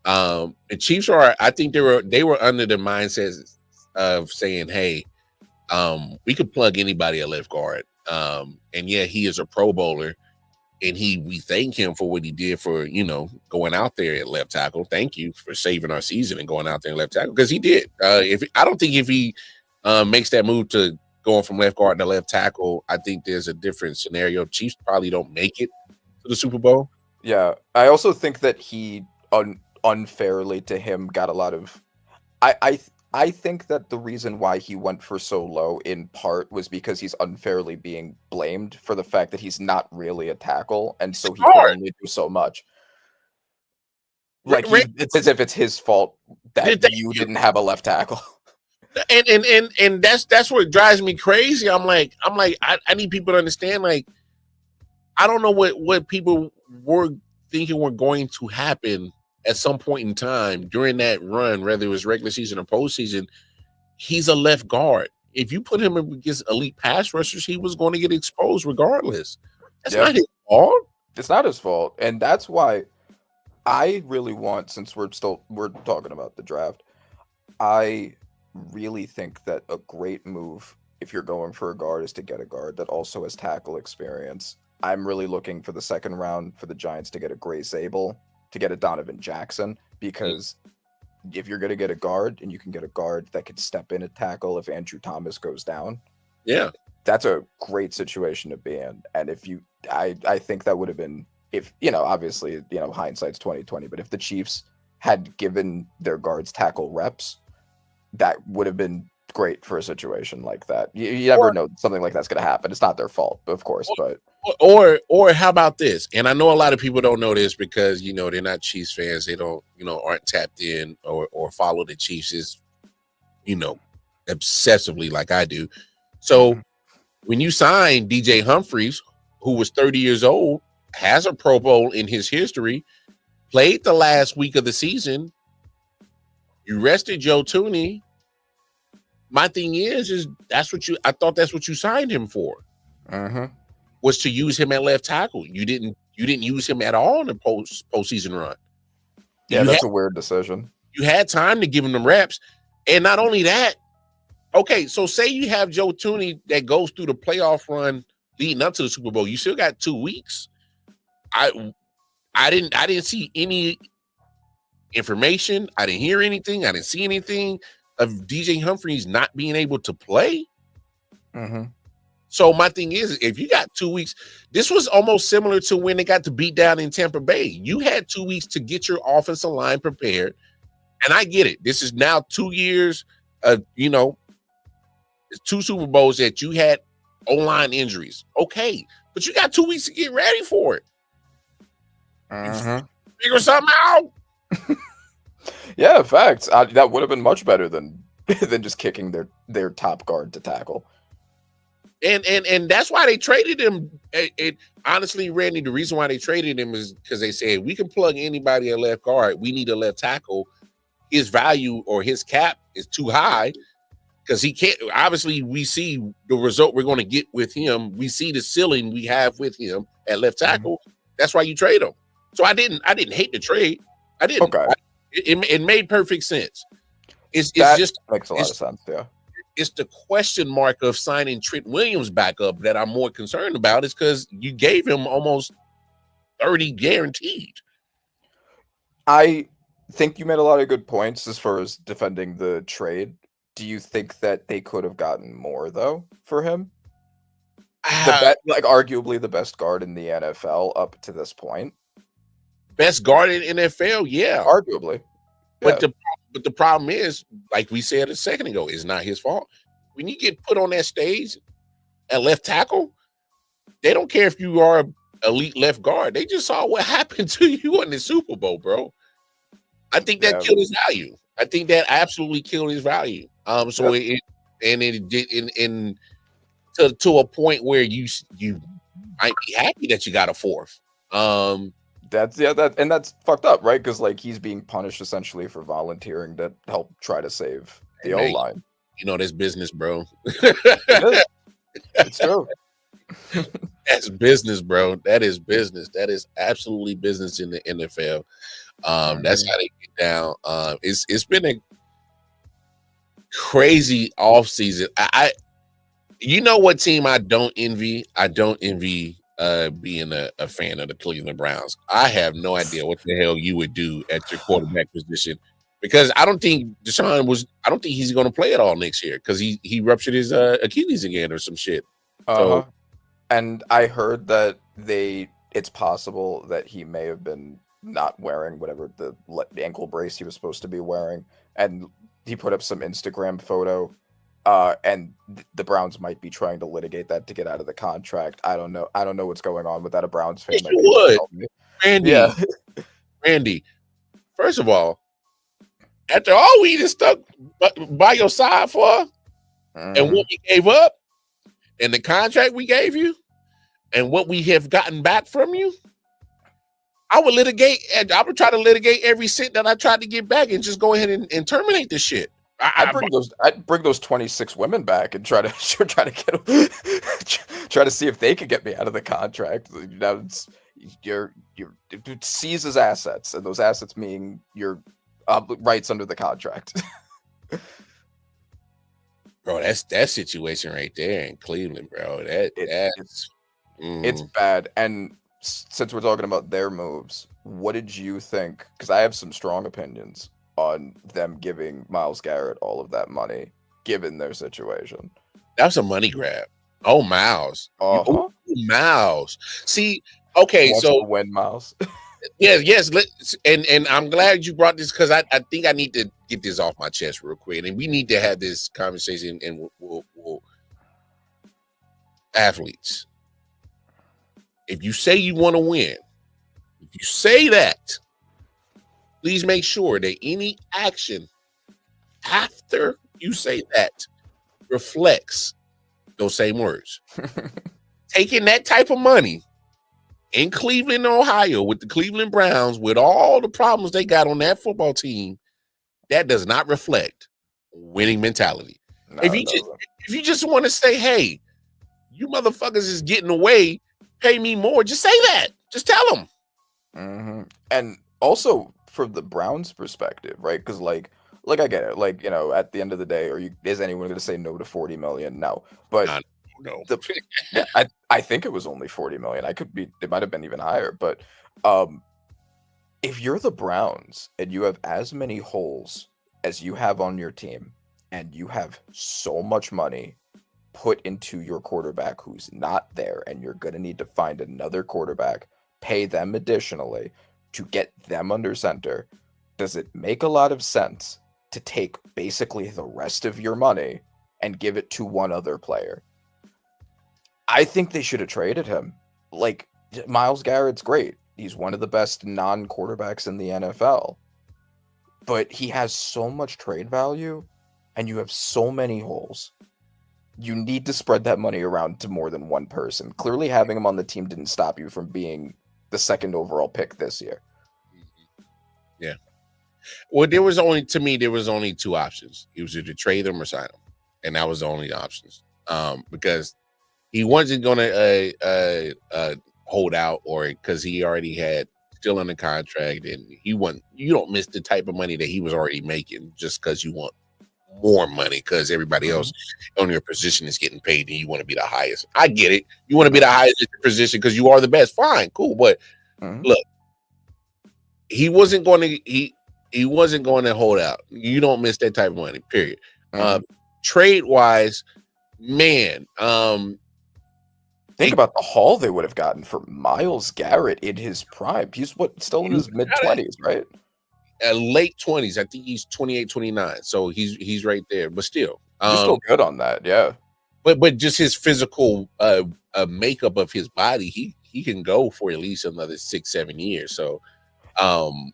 The Chiefs I think they were under the mindset of saying, hey, we could plug anybody at left guard. And yeah, he is a Pro Bowler. And we thank him for what he did for, going out there at left tackle. Thank you for saving our season and going out there at left tackle, because he did. I don't think if he makes that move to going from left guard to left tackle, I think there's a different scenario. Chiefs probably don't make it to the Super Bowl. Yeah, I also think that he unfairly to him got a lot of. I think that the reason why he went for so low in part was because he's unfairly being blamed for the fact that he's not really a tackle, and so he can only do so much. Like, it's as if it's his fault that you didn't have a left tackle. And that's what drives me crazy. I'm like, I need people to understand. Like, I don't know what people were thinking were going to happen at some point in time during that run, whether it was regular season or postseason. He's a left guard. If you put him against elite pass rushers, he was going to get exposed regardless. That's not his fault. It's not his fault. And that's why I really want, since we're talking about the draft, I really think that a great move, if you're going for a guard, is to get a guard that also has tackle experience. I'm really looking for the second round for the Giants to get a Grace Abel, to get a Donovan Jackson, because if you're going to get a guard and you can get a guard that could step in and tackle if Andrew Thomas goes down, Yeah. that's a great situation to be in. And if you, I think that would have been, if, obviously, hindsight's 2020, but if the Chiefs had given their guards tackle reps, that would have been great for a situation like that. You never know something like that's going to happen. It's not their fault, of course, but or how about this? And I know a lot of people don't know this because they're not Chiefs fans. They don't aren't tapped in or follow the Chiefs as obsessively like I do. So when you sign DJ Humphries, who was 30 years old, has a Pro Bowl in his history, played the last week of the season, you rested Joe Tooney. My thing is I thought that's what you signed him for. Was to use him at left tackle. You didn't use him at all in the postseason run. Yeah, that's a weird decision. You had time to give him the reps. And not only that, okay, so say you have Joe Tooney that goes through the playoff run leading up to the Super Bowl. You still got 2 weeks. I didn't see any information. I didn't hear anything. I didn't see anything of DJ Humphries not being able to play. So my thing is, if you got 2 weeks, this was almost similar to when they got to beat down in Tampa Bay. You had 2 weeks to get your offensive line prepared. And I get it. This is now 2 years of, 2 Super Bowls that you had O-line injuries. Okay. But you got 2 weeks to get ready for it. Figure something out. Yeah, facts. That would have been much better than just kicking their top guard to tackle. And that's why they traded him. Honestly, Randy, the reason why they traded him is because they said we can plug anybody at left guard. We need a left tackle. His value or his cap is too high because he can't. Obviously, we see the result we're going to get with him. We see the ceiling we have with him at left tackle. That's why you trade him. So I didn't hate the trade. I didn't. Okay. It made perfect sense. It's That just makes a lot of sense. Yeah. It's the question mark of signing Trent Williams back up that I'm more concerned about, is because you gave him almost 30 guaranteed. I think you made a lot of good points as far as defending the trade. Do you think that they could have gotten more though for him? Arguably the best guard in the NFL up to this point. Best guard in NFL, yeah. Arguably. But the problem is, like we said a second ago, it's not his fault. When you get put on that stage at left tackle, they don't care if you are an elite left guard. They just saw what happened to you in the Super Bowl, bro. I think that killed his value. I think that absolutely killed his value. To a point where you might be happy that you got a fourth. That's fucked up, right? Because he's being punished essentially for volunteering to help try to save the O-line. That's business, bro. It's true. That's business, bro. That is business. That is absolutely business in the NFL. That's how they get down. It's been a crazy offseason. You know what team I don't envy? I don't envy being a fan of the Cleveland Browns. I have no idea what the hell you would do at your quarterback position, because I don't think I don't think he's going to play at all next year because he ruptured his Achilles again or some shit. So, and I heard that it's possible that he may have been not wearing whatever the ankle brace he was supposed to be wearing, and he put up some Instagram photo. And the Browns might be trying to litigate that to get out of the contract. I don't know what's going on with that. A Browns fan. Yes, you would. Randy. Yeah. Randy, first of all, after all we just stuck by your side for, and what we gave up, and the contract we gave you, and what we have gotten back from you, I would litigate, and I would try to litigate every cent that I tried to get back and just go ahead and terminate this shit. I'd bring those 26 women back and try to get them, try to see if they could get me out of the contract. You're seize his assets, and those assets mean your rights under the contract. Bro, that's that situation right there in Cleveland, bro. It's bad. And since we're talking about their moves, what did you think? Because I have some strong opinions on them giving Myles Garrett all of that money, given their situation. That's a money grab. Oh, Miles. Uh-huh. Miles. See, okay, Wants so to win, Miles. yes. And I'm glad you brought this because I think I need to get this off my chest real quick, and we need to have this conversation. And we'll athletes, if you say you want to win, if you say that, please make sure that any action after you say that reflects those same words. Taking that type of money in Cleveland, Ohio, with the Cleveland Browns, with all the problems they got on that football team, that does not reflect winning mentality. No, If you just want to say, hey, you motherfuckers is getting away, pay me more, just say that. Just tell them. Mm-hmm. And also from the Browns' perspective, right? Because like I get it. Like, you know, at the end of the day, is anyone going to say no to 40 million? No. But no. I think it was only 40 million. It might have been even higher. But if you're the Browns and you have as many holes as you have on your team, and you have so much money put into your quarterback who's not there, and you're going to need to find another quarterback, pay them additionally to get them under center, does it make a lot of sense to take basically the rest of your money and give it to one other player? I think they should have traded him. Like, Myles Garrett's great. He's one of the best non-quarterbacks in the NFL. But he has so much trade value, and you have so many holes. You need to spread that money around to more than one person. Clearly, having him on the team didn't stop you from being the second overall pick this year. Yeah. Well, there was only two options. It was either trade them or sign them, and that was the only options. Because he wasn't going to hold out, or because he already had still under contract, and you don't miss the type of money that he was already making just because you want more money because everybody else on your position is getting paid and you want to be the highest. I get it. You want to be the highest in your position because you are the best. Fine, cool. But look, he wasn't going to hold out. You don't miss that type of money, period. Trade wise, man, think about the haul they would have gotten for Myles Garrett in his prime. He's still in his mid-20s, right? Late 20s. I think he's 28, 29. So he's right there. But still, he's still good on that, yeah. But just his physical makeup of his body, he can go for at least another 6-7 years. So, and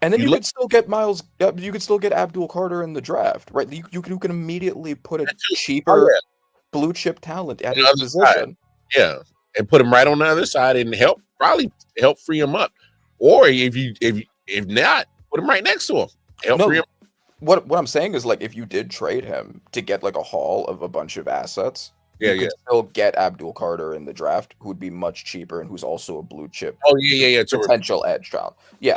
then you could still get you could still get Abdul Carter in the draft, right? You can immediately put a cheaper blue chip talent at his position. Side. Yeah, and put him right on the other side and probably help free him up. Or if not, put him right next to him. Free him. What I'm saying is, like, if you did trade him to get like a haul of a bunch of assets, you could still get Abdul Carter in the draft, who would be much cheaper and who's also a blue chip. Oh yeah. Potential edge child. Yeah,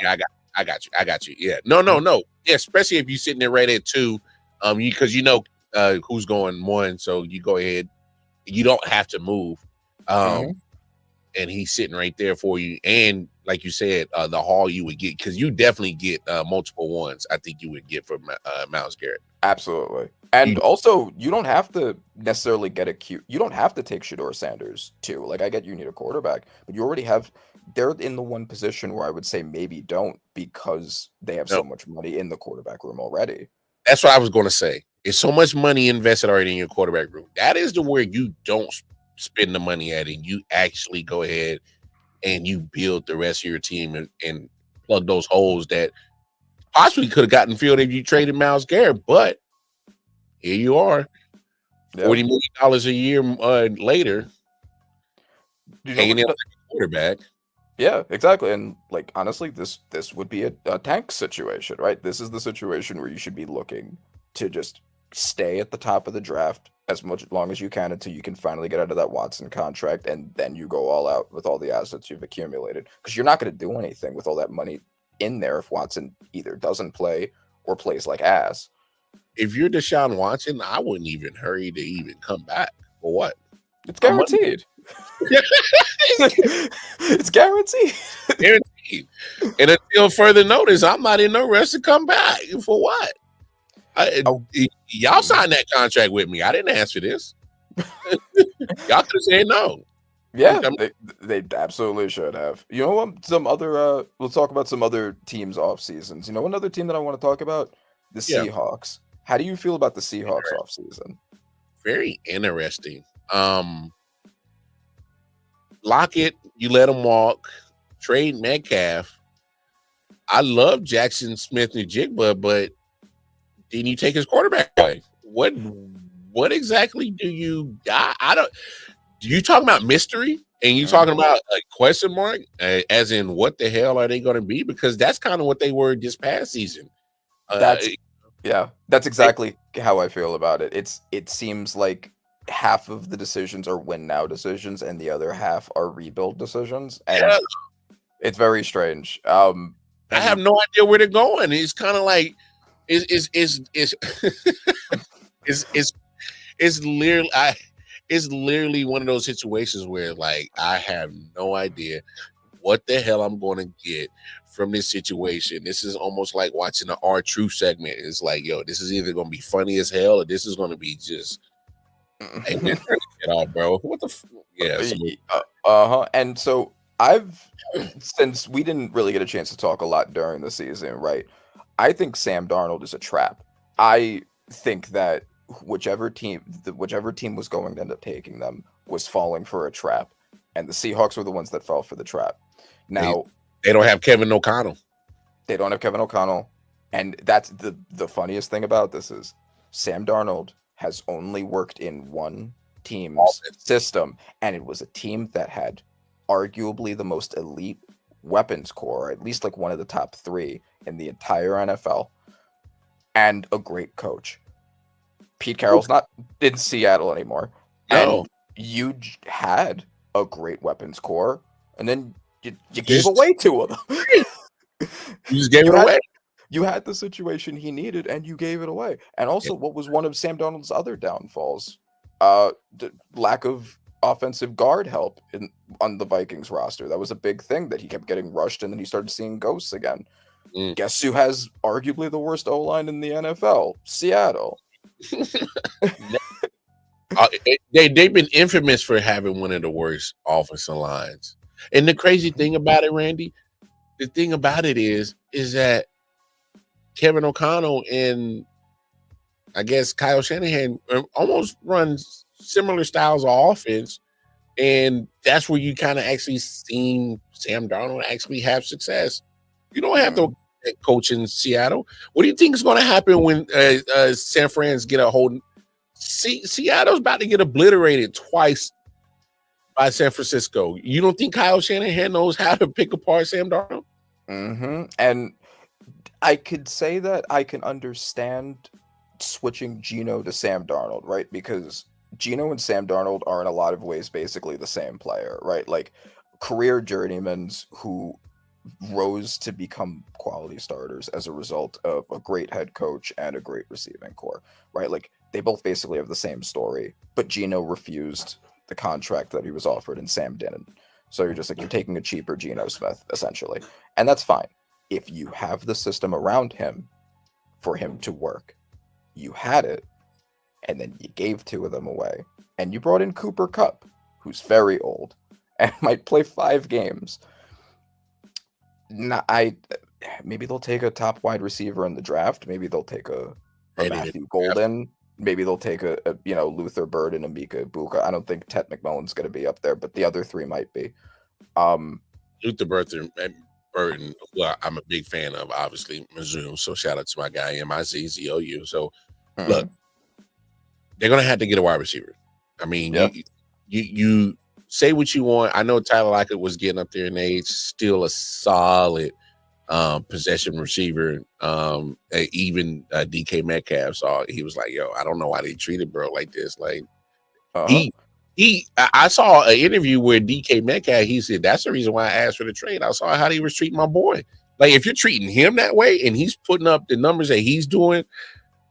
I got you. Yeah, no. Yeah, especially if you're sitting there right at 2, because who's going 1, so you go ahead. You don't have to move. And he's sitting right there for you. And like you said, the haul you would get, because you definitely get multiple ones. I think you would get from Myles Garrett. Absolutely. And also, you don't have to necessarily you don't have to take Shedeur Sanders too. Like, I get you need a quarterback, but you already have. They're in the one position where I would say maybe don't, because they have so much money in the quarterback room already. That's what I was going to say. It's so much money invested already in your quarterback room. That is the where you don't spend the money at, and you actually go ahead and you build the rest of your team and plug those holes that possibly could have gotten filled if you traded Myles Garrett. But here you are, $40 million a year later, hanging in like a quarterback. Yeah, exactly. And like, honestly, this would be a tank situation, right? This is the situation where you should be looking to just stay at the top of the draft as long as you can until you can finally get out of that Watson contract, and then you go all out with all the assets you've accumulated, because you're not going to do anything with all that money in there if Watson either doesn't play or plays like ass. If you're Deshaun Watson, I wouldn't even hurry to even come back. For what? It's guaranteed. It's guaranteed. Guaranteed. And until further notice, I'm not in no rush to come back. For what? Y'all signed that contract with me. I didn't ask for this. Y'all could have said no. Yeah, they absolutely should have. You know what? Some other we'll talk about some other teams off seasons. You know, another team that I want to talk about, the Seahawks. How do you feel about the Seahawks off season? Very interesting. Lockett, you let him walk. Trade Metcalf. I love Jackson Smith-Njigba, but didn't you take his quarterback away? What exactly do you? I don't. Do you talking about mystery? And you talking about a question mark, as in what the hell are they going to be? Because that's kind of what they were this past season. That's exactly how I feel about it. It seems like half of the decisions are win now decisions, and the other half are rebuild decisions, and it's very strange. I have no idea where they're going. It's kind of like it's literally it's literally one of those situations where like I have no idea what the hell I'm going to get from this situation. This is almost like watching the R-Truth segment. It's like, yo, this is either going to be funny as hell or this is going to be just hey, man, get off, bro. What the And so since we didn't really get a chance to talk a lot during the season, right? I think Sam Darnold is a trap. I think that whichever team was going to end up taking them was falling for a trap, and the Seahawks were the ones that fell for the trap. Now they don't have Kevin O'Connell. They don't have Kevin O'Connell, and that's the funniest thing about this is Sam Darnold has only worked in one team's system, and it was a team that had arguably the most elite weapons core, at least like one of the top 3 in the entire NFL, and a great coach. Pete Carroll's not in Seattle anymore. No. And you had a great weapons core, and then you gave away 2 of them. You just gave it away. You had the situation he needed, and you gave it away. And also, what was one of Sam Darnold's other downfalls? The lack of offensive guard help on the Vikings roster. That was a big thing, that he kept getting rushed, and then he started seeing ghosts again. Guess who has arguably the worst O-line in the NFL? Seattle. They've been infamous for having one of the worst offensive lines. And the crazy thing about it, Randy, the thing about it is that Kevin O'Connell and I guess Kyle Shanahan almost runs similar styles of offense, and that's where you kind of actually seen Sam Darnold actually have success. You don't have to coach in Seattle. What do you think is going to happen when San Fran's get a hold? Seattle's about to get obliterated twice by San Francisco. You don't think Kyle Shanahan knows how to pick apart Sam Darnold? And I could say that I can understand switching Geno to Sam Darnold, right? Because Geno and Sam Darnold are in a lot of ways basically the same player, right? Like career journeymans who rose to become quality starters as a result of a great head coach and a great receiving core, right? Like they both basically have the same story, but Geno refused the contract that he was offered and Sam didn't. So you're just like, you're taking a cheaper Geno Smith essentially. And that's fine. If you have the system around him for him to work, you had it, and then you gave 2 of them away, and you brought in Cooper Kupp, who's very old and might play 5 games. Maybe they'll take a top wide receiver in the draft. Maybe they'll take a Matthew Golden. Maybe they'll take a Luther Bird and Emeka Ibuka. I don't think Ted McMillan's going to be up there, but the other 3 might be. Luther Burton, well, I'm a big fan of, obviously, Mizzou. So shout out to my guy, MIZZOU. So look, they're going to have to get a wide receiver. I mean, you say what you want. I know Tyler Lockett was getting up there in age, still a solid possession receiver. Even DK Metcalf saw he was like, yo, I don't know why they treated bro like this. Like I saw an interview where DK Metcalf, he said, that's the reason why I asked for the trade. I saw how he was treating my boy. Like, if you're treating him that way and he's putting up the numbers that he's doing,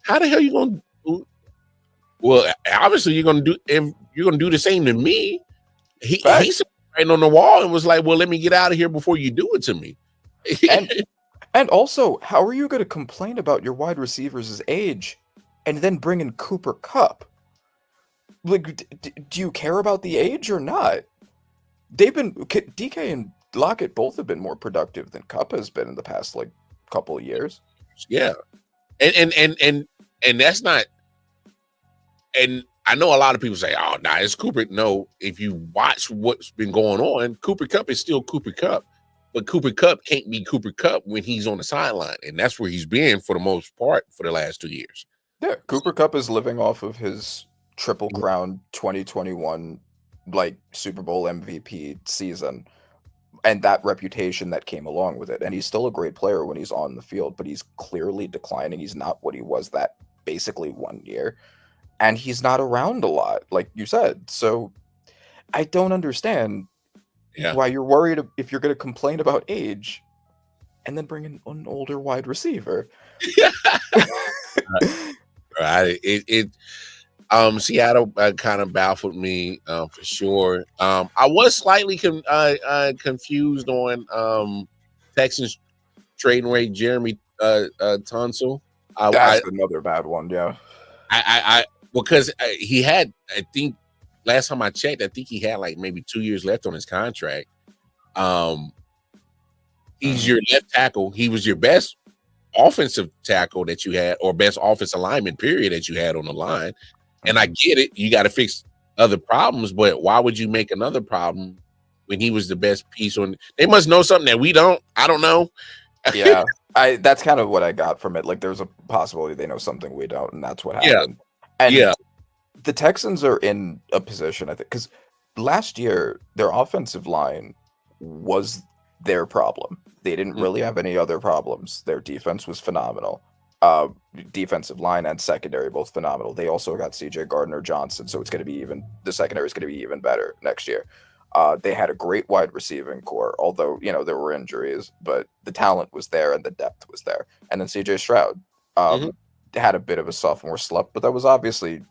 how the hell you going to do? Well, obviously you're going to do the same to me. He's writing on the wall and was like, "Well, let me get out of here before you do it to me." And also, how are you going to complain about your wide receivers' age and then bring in Cooper Kupp? Like, do you care about the age or not? DK and Lockett both have been more productive than Kupp has been in the past like couple of years. Yeah, and that's not. And I know a lot of people say, "Oh, nah, it's Cooper." No, if you watch what's been going on, Cooper Kupp is still Cooper Kupp, but Cooper Kupp can't be Cooper Kupp when he's on the sideline, and that's where he's been for the most part for the last 2 years. Yeah, Cooper Kupp is living off of his Triple Crown 2021 like Super Bowl MVP season and that reputation that came along with it. And he's still a great player when he's on the field, but he's clearly declining. He's not what he was that basically 1 year. And he's not around a lot, like you said. So I don't understand why you're worried if you're going to complain about age and then bring in an older wide receiver. Seattle kind of baffled me for sure. I was slightly confused on Texans trading away Jeremy Tunsil. That's another bad one, yeah. Because he had, I think, last time I checked, I think he had like maybe 2 years left on his contract. He's your left tackle. He was your best offensive tackle that you had, or best offensive lineman period that you had on the line. And I get it, you got to fix other problems, but why would you make another problem when he was the best piece on? They must know something that we don't. I don't know. Yeah, that's kind of what I got from it. Like, there's a possibility they know something we don't, and that's what happened. And the Texans are in a position, I think, because last year their offensive line was their problem. They didn't really have any other problems. Their defense was phenomenal. Defensive line and secondary both phenomenal. They also got CJ Gardner-Johnson, so it's going to be the secondary is going to be even better next year. They had a great wide receiving core, although there were injuries, but the talent was there and the depth was there. And then CJ Stroud had a bit of a sophomore slump, but that was obviously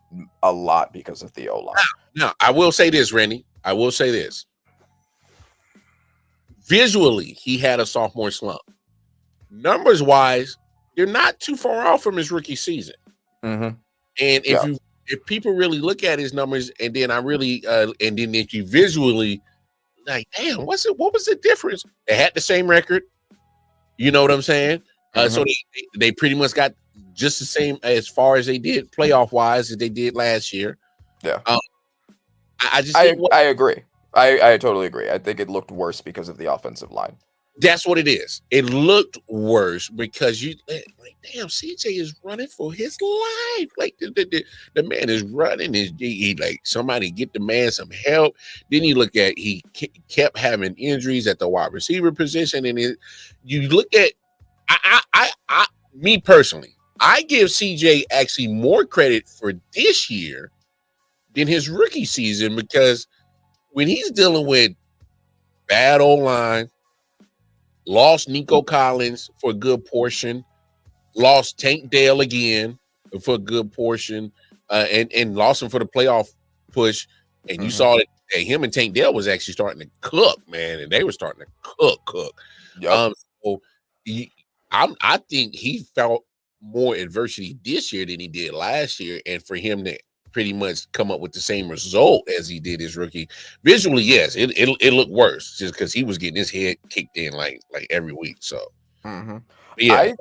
a lot because of the O-line. Now, I will say this, Randy. I will say this. Visually, he had a sophomore slump. Numbers wise, you're not too far off from his rookie season. And if people really look at his numbers, and then if you visually like, damn, what was the difference? They had the same record. You know what I'm saying? So they pretty much got just the same as far as they did playoff wise as they did last year. Yeah. I agree. I totally agree. I think it looked worse because of the offensive line. That's what it is. It looked worse because damn, CJ is running for his life. Like the man is running. He like, somebody get the man some help. Then you look at, he kept having injuries at the wide receiver position, and you look at, me personally, I give CJ actually more credit for this year than his rookie season, because when he's dealing with bad O-line, lost Nico Collins for a good portion, lost Tank Dell again for a good portion, and lost him for the playoff push. And you saw that him and Tank Dell was actually starting to cook, man, and they were starting to cook. Yep. I think he felt more adversity this year than he did last year, and for him to pretty much come up with the same result as he did his rookie, visually, yes, it looked worse just because he was getting his head kicked in like every week. So I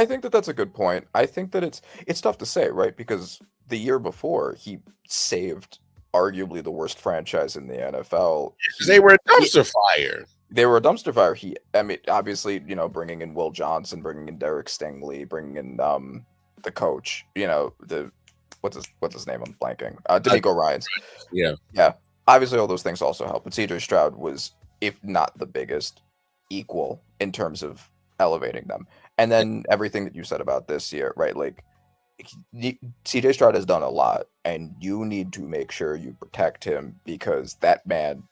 think that's a good point. I think that it's tough to say, right? Because the year before he saved arguably the worst franchise in the NFL. They were a dumpster fire. They were a dumpster fire. Obviously, bringing in Will Johnson, bringing in Derek Stingley, bringing in the coach, what's his name? I'm blanking. D'Amico Ryans. Yeah. Obviously, all those things also help. But CJ Stroud was, if not the biggest, equal in terms of elevating them. And then everything that you said about this year, right? Like, CJ Stroud has done a lot, and you need to make sure you protect him, because that man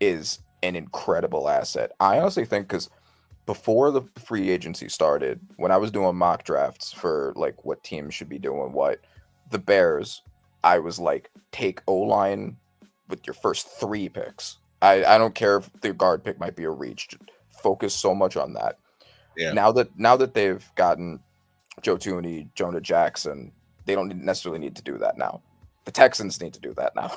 is an incredible asset. I honestly think, because before the free agency started, when I was doing mock drafts for like what teams should be doing what, the Bears, I was like, take O-line with your first 3 picks. I don't care if the guard pick might be a reach. Just focus so much on that. Yeah. Now that they've gotten Joe Tooney, Jonah Jackson, they don't necessarily need to do that now. The Texans need to do that now.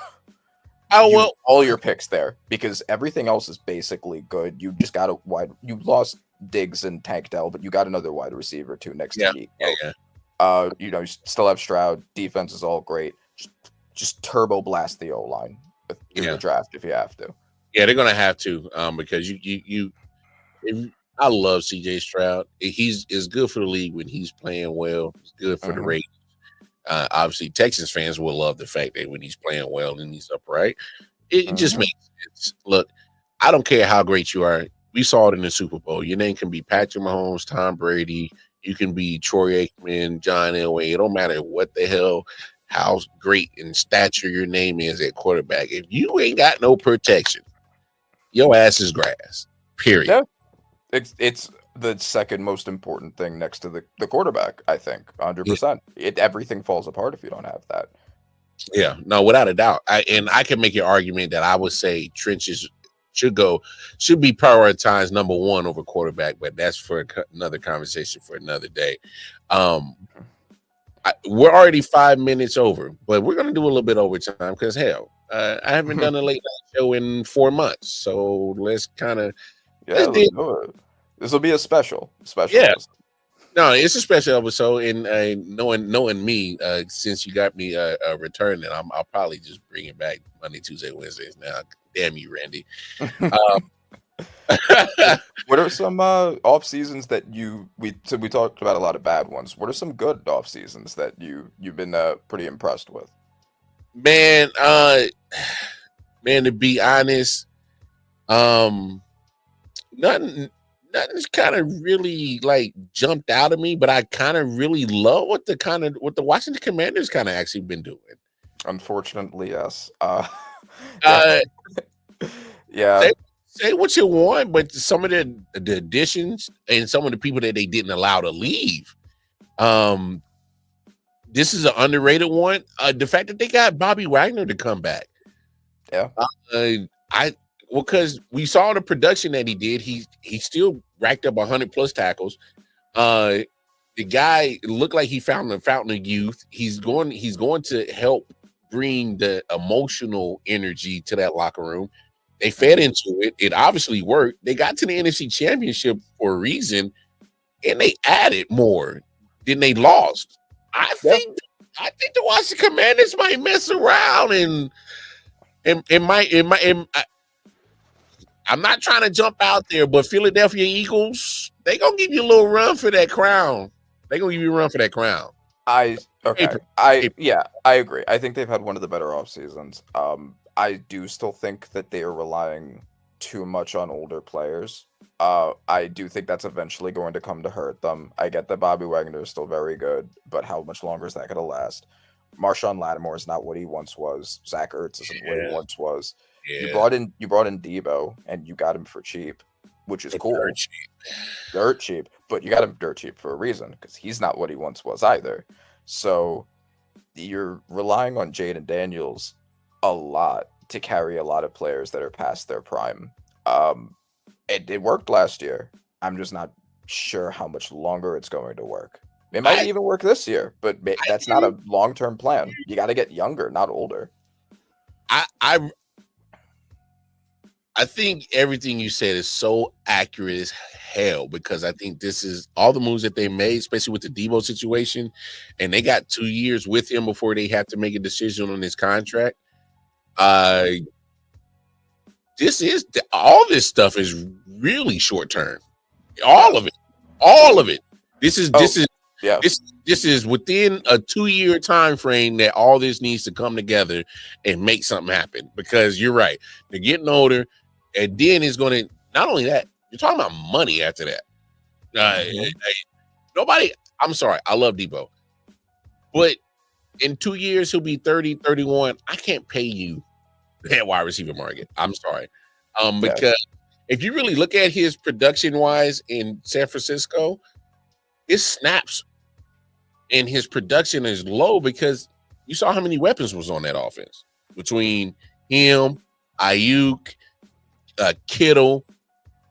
Oh, well, all your picks there, because everything else is basically good. You just got a wide. You lost Diggs and Tank Dell, but you got another wide receiver too next to Nico. yeah. You know, you still have Stroud. Defense is all great. Just turbo blast the O line through the draft if you have to. Yeah, they're gonna have to, because I love CJ Stroud. He's good for the league when he's playing well. He's good for the Raiders. Obviously, Texans fans will love the fact that when he's playing well and he's upright, it just makes sense. Look, I don't care how great you are. We saw it in the Super Bowl. Your name can be Patrick Mahomes, Tom Brady. You can be Troy Aikman, John Elway. It don't matter what the hell, how great in stature your name is at quarterback. If you ain't got no protection, your ass is grass. Period. Yeah. It's the second most important thing next to the quarterback, I think, 100%. Everything falls apart if you don't have that. Yeah, no, without a doubt. I can make an argument that I would say trenches should be prioritized number 1 over quarterback, but that's for another conversation for another day. We're already 5 minutes over, but we're gonna do a little bit overtime because hell, I haven't done a late night show in 4 months, so let's kind of let's do it. This will be a special. Yeah. Episode. No, it's a special episode, and knowing me, since you got me returning, I'll probably just bring it back Monday, Tuesday, Wednesdays. Now, damn you, Randy. What are some off seasons that we talked about a lot of bad ones? What are some good off seasons that you've been pretty impressed with? Man, to be honest, nothing's kind of really like jumped out of me, but I kind of really love what the Washington Commanders kind of actually been doing. Unfortunately, yes. Yeah. Say what you want, but some of the additions and some of the people that they didn't allow to leave, this is an underrated one. The fact that they got Bobby Wagner to come back. Yeah. Because we saw the production that he did. He still racked up 100+ tackles. The guy looked like he found the fountain of youth. He's going to help bring the emotional energy to that locker room. They fed into it. It obviously worked. They got to the NFC Championship for a reason, and they added more than they lost. I think the Washington Commanders might mess around and I'm not trying to jump out there, but Philadelphia Eagles, they gonna give you a little run for that crown. I agree. I think they've had one of the better off seasons. I do still think that they are relying too much on older players. I do think that's eventually going to come to hurt them. I get that Bobby Wagner is still very good, but how much longer is that going to last? Marshawn Lattimore is not what he once was. Zach Ertz isn't what he once was. Yeah. You brought in Debo and you got him for cheap, which is cool. Dirt cheap, but you got him dirt cheap for a reason because he's not what he once was either. So you're relying on Jaden Daniels a lot to carry a lot of players that are past their prime. It worked last year. I'm just not sure how much longer it's going to work. It might even work this year, but that's not a long-term plan. You got to get younger, not older. I think everything you said is so accurate as hell because I think this is all the moves that they made, especially with the Debo situation, and they got 2 years with him before they have to make a decision on his contract. All this stuff is really short term. All of it. This is within a 2-year time frame that all this needs to come together and make something happen. Because you're right, they're getting older, and then it's going to. Not only that, you're talking about money after that. Nobody. I'm sorry, I love Debo, but in 2 years he'll be 30, 31. I can't pay you that wide receiver market. I'm sorry, because if you really look at his production wise in San Francisco, his snaps and his production is low because you saw how many weapons was on that offense between him, I.O.W, Kittle,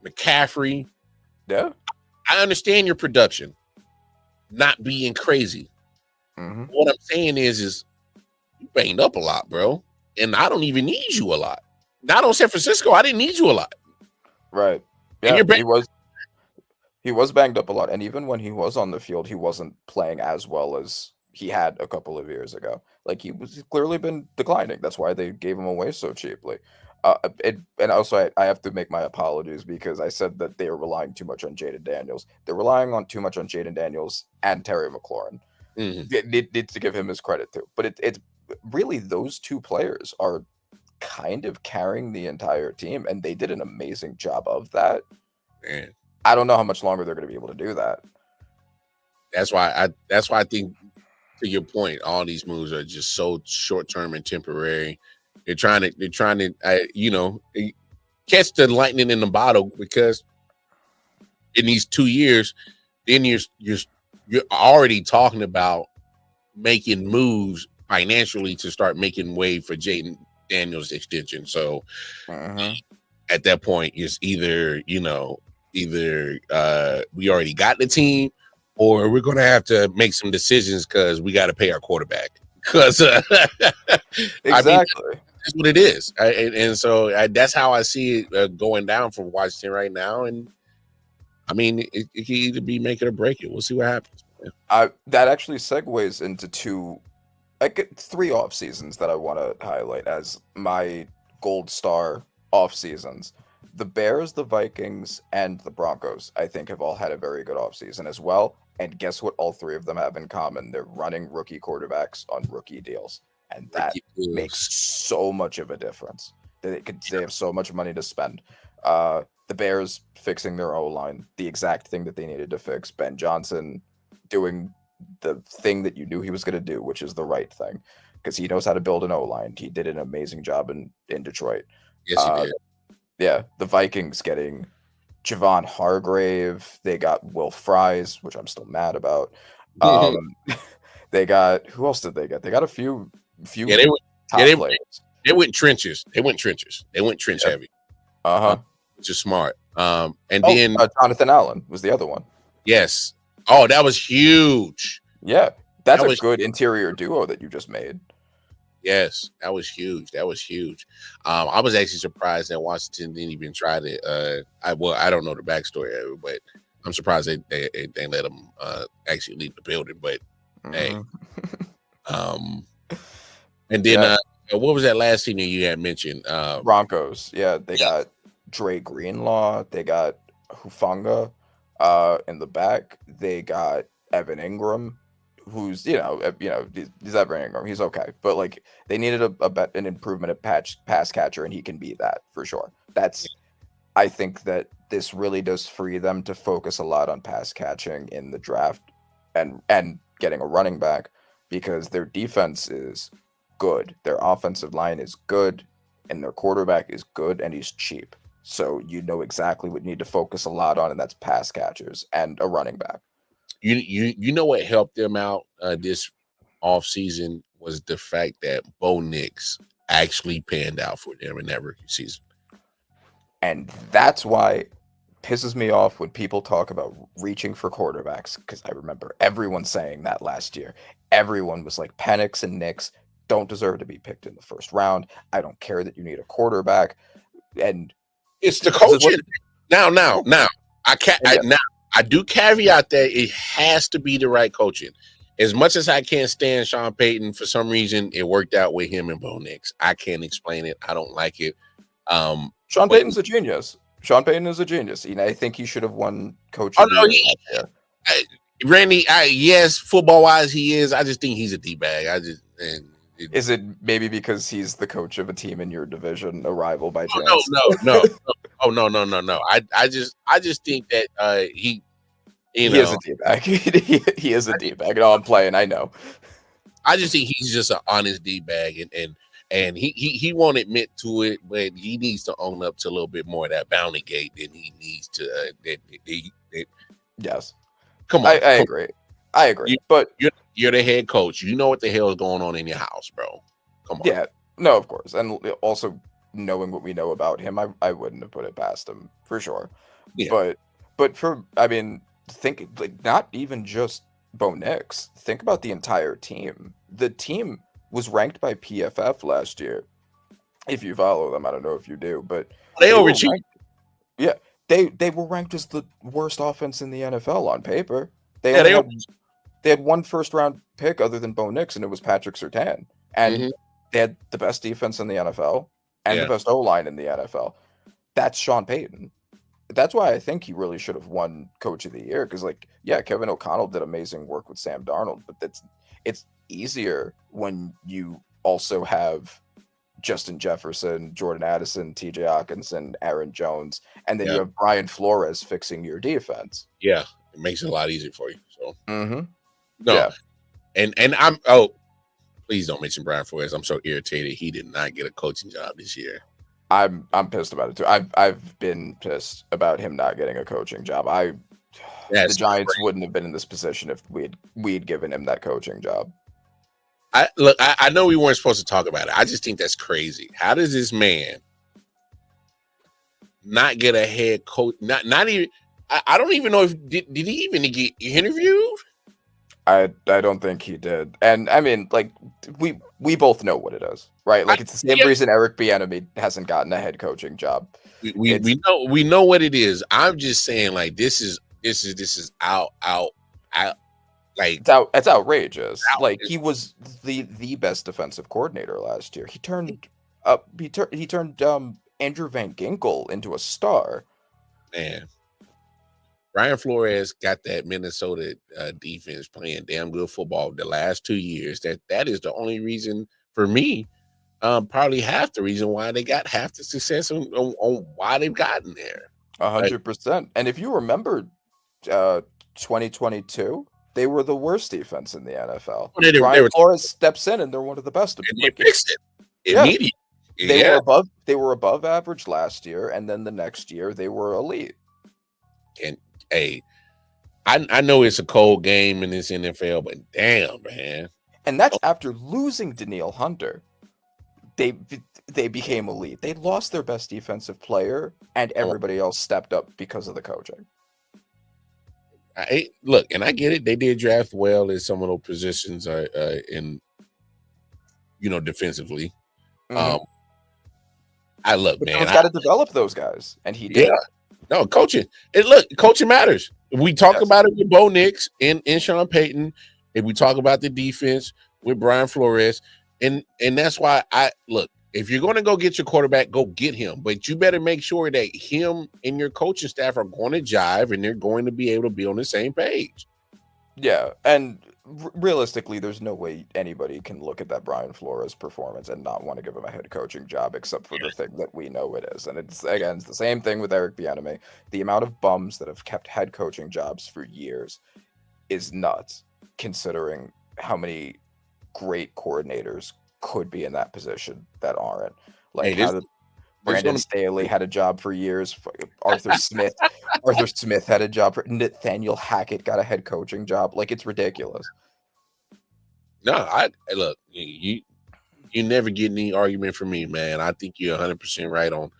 McCaffrey. Yeah. I understand your production not being crazy. Mm-hmm. What I'm saying is you banged up a lot, bro. And I don't even need you a lot. Not on San Francisco. I didn't need you a lot. Right. And Yeah, you're he was banged up a lot, and even when he was on the field, he wasn't playing as well as he had a couple of years ago. Like he's clearly been declining. That's why they gave him away so cheaply. And also, I have to make my apologies because I said that they are relying too much on Jaden Daniels. They're relying on too much on Jaden Daniels and Terry McLaurin. Need to give him his credit too. But it's really those two players are kind of carrying the entire team, and they did an amazing job of that. Man. I don't know how much longer they're going to be able to do that. That's why I think, to your point, all these moves are just so short term and temporary. They're trying to catch the lightning in the bottle, because in these 2 years, then you're already talking about making moves financially to start making way for Jaden Daniels extension. So at that point, it's either we already got the team, or we're gonna have to make some decisions because we got to pay our quarterback. Because exactly, I mean, that's what it is. So that's how I see it going down for Washington right now. And I mean, it can either be make it or break it. We'll see what happens. That actually segues into three off seasons that I want to highlight as my gold star off seasons. The Bears, the Vikings, and the Broncos, I think, have all had a very good offseason as well. And guess what all three of them have in common? They're running rookie quarterbacks on rookie deals. And that makes so much of a difference. They have so much money to spend. The Bears fixing their O-line, the exact thing that they needed to fix. Ben Johnson doing the thing that you knew he was going to do, which is the right thing, because he knows how to build an O-line. He did an amazing job in Detroit. Yes, he did. Yeah, the Vikings getting Javon Hargrave. They got Will Fries, which I'm still mad about. They got, who else did they get? They got a few top players. They went trenches. They went trench heavy. Which is smart. Then Jonathan Allen was the other one. Yes. Oh, that was huge. Yeah, that's a good interior duo that you just made. Yes, that was huge. I was actually surprised that Washington didn't even try to. I don't know the backstory of it, but I'm surprised they let him actually leave the building. But hey, and then what was that last team that you had mentioned? Broncos. Yeah, they got Dre Greenlaw. They got Hufanga in the back. They got Evan Ingram, who's he's Evan Ingram. He's okay, but like they needed an improvement at pass catcher, and he can be that for sure. I think that this really does free them to focus a lot on pass catching in the draft and getting a running back, because their defense is good, their offensive line is good, and their quarterback is good, and he's cheap. So you know exactly what you need to focus a lot on, and that's pass catchers and a running back. You know what helped them out this offseason was the fact that Bo Nix actually panned out for them in that rookie season. And that's why it pisses me off when people talk about reaching for quarterbacks, because I remember everyone saying that last year. Everyone was like, Penix and Nix don't deserve to be picked in the first round. I don't care that you need a quarterback. And it's the coaching. Now, I do caveat that it has to be the right coaching. As much as I can't stand Sean Payton, for some reason it worked out with him and Bo Nix. I can't explain it. I don't like it. Sean Payton's a genius. Sean Payton is a genius. I think he should have won coaching. Randy, yes, football wise he is. I just think he's a D-bag. Is it maybe because he's the coach of a team in your division, a rival by chance? No. Oh no. I just think that he is a D-bag. he is a D-bag. No, I'm playing. I know. I just think he's just an honest D-bag, and he won't admit to it, but he needs to own up to a little bit more of that bounty gate than he needs to. Yes. Come on. I agree. But you're the head coach. You know what the hell is going on in your house, bro. Come on. Yeah. No, of course, and also knowing what we know about him, I wouldn't have put it past him for sure. Yeah. But for I mean, think like not even just Bo Nix. Think about the entire team. The team was ranked by PFF last year. If you follow them, I don't know if you do, but They were overachieved. ranked, yeah, they were ranked as the worst offense in the NFL on paper. They Yeah, only they had overachieved. they had one first round pick other than Bo Nix, and it was Patrick Surtain. And Mhm. they had the best defense in the NFL and the Yeah. best O line in the NFL. That's Sean Payton. That's why I think he really should have won Coach of the Year. Because, like, yeah, Kevin O'Connell did amazing work with Sam Darnold, but it's easier when you also have Justin Jefferson, Jordan Addison, T.J. Hawkinson, Aaron Jones, and then you Yeah. have Brian Flores fixing your defense. Yeah. It makes it a lot easier for you. So Mm-hmm. no. Yeah. And please don't mention Brian Flores. I'm so irritated. He did not get a coaching job this year. I'm pissed about it too. I've been pissed about him not getting a coaching job. The That's Giants wouldn't have been in this position if we'd given him that coaching job. I know we weren't supposed to talk about it. I just think that's crazy. How does this man not get a head coach? Not even. I don't even know if did he even get interviewed? I don't think he did. And I mean, like we both know what it is, right? Like it's the same reason Eric Bieniemy hasn't gotten a head coaching job. We know what it is. I'm just saying, like, this is out like it's outrageous. Like he was the best defensive coordinator last year. He turned Andrew Van Ginkel into a star. Man. Brian Flores got that Minnesota defense playing damn good football the last 2 years. That is the only reason for me, probably half the reason why they got half the success on why they've gotten there. 100%. And if you remember 2022, they were the worst defense in the NFL. Brian Flores steps in and they're one of the best. And they fixed it immediately. They were above average last year, and then the next year they were elite. And hey, I know it's a cold game in this NFL, but damn, man. And that's after losing Danielle Hunter. They became elite. They lost their best defensive player, and everybody else stepped up because of the coaching. Look, and I get it. They did draft well in some of those positions in defensively. Mm-hmm. But man, got to develop those guys, and he did. Yeah. No, coaching. Coaching matters. We talk about it with Bo Nix and Sean Payton, and we talk about the defense with Brian Flores, and that's why if you're going to go get your quarterback, go get him, but you better make sure that him and your coaching staff are going to jive and they're going to be able to be on the same page. Yeah, and realistically, there's no way anybody can look at that Brian Flores performance and not want to give him a head coaching job, except for the thing that we know it is. And it's the same thing with Eric Bieniemy. The amount of bums that have kept head coaching jobs for years is nuts, considering how many great coordinators could be in that position that aren't. Like Brandon Staley had a job for years. Arthur Smith had a job. Nathaniel Hackett got a head coaching job. Like, it's ridiculous. No, look, you never get any argument from me, man. I think you're 100% right on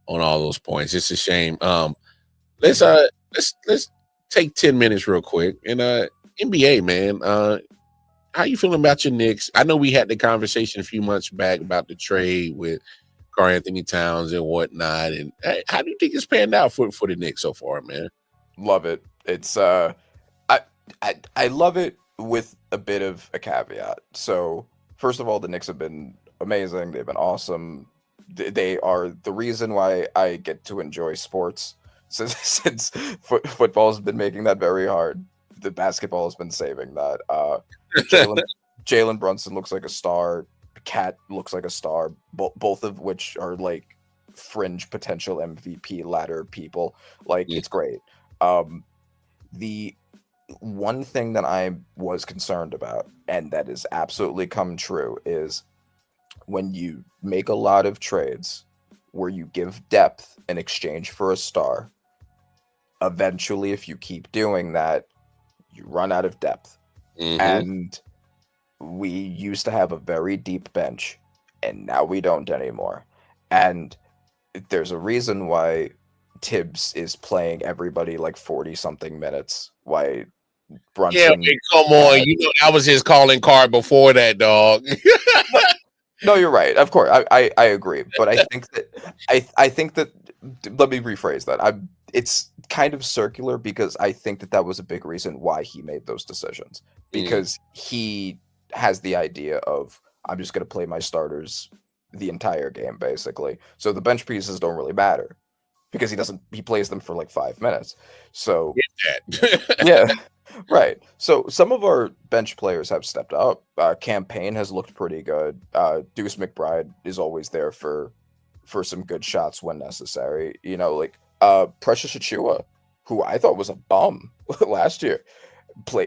all those points. It's a shame. Let's take 10 minutes real quick. And NBA, man, how you feeling about your Knicks? I know we had the conversation a few months back about the trade with Karl Anthony Towns and whatnot. And how do you think it's panned out for the Knicks so far, man? Love it. It's I love it with a bit of a caveat. So first of all, the Knicks have been amazing. They've been awesome. They are the reason why I get to enjoy sports since football has been making that very hard. The basketball has been saving that. Jalen Brunson looks like a star. Cat looks like a star. Both of which are like fringe potential MVP ladder people. Like, it's great. The one thing that I was concerned about, and that has absolutely come true, is when you make a lot of trades where you give depth in exchange for a star, eventually, if you keep doing that, you run out of depth. Mm-hmm. And we used to have a very deep bench, and now we don't anymore. And there's a reason why Tibbs is playing everybody like 40 something minutes. Why Brunson? Yeah, come on. You know that was his calling card before that, dog. No, you're right. Of course, I agree. But I think that I think that let me rephrase that. It's kind of circular because I think that was a big reason why he made those decisions, because he has the idea of, I'm just going to play my starters the entire game basically. So the bench pieces don't really matter because he plays them for like 5 minutes. So yeah. Right. So some of our bench players have stepped up. Campaign has looked pretty good. Deuce McBride is always there for some good shots when necessary. You know, like Precious Achua, who I thought was a bum last year,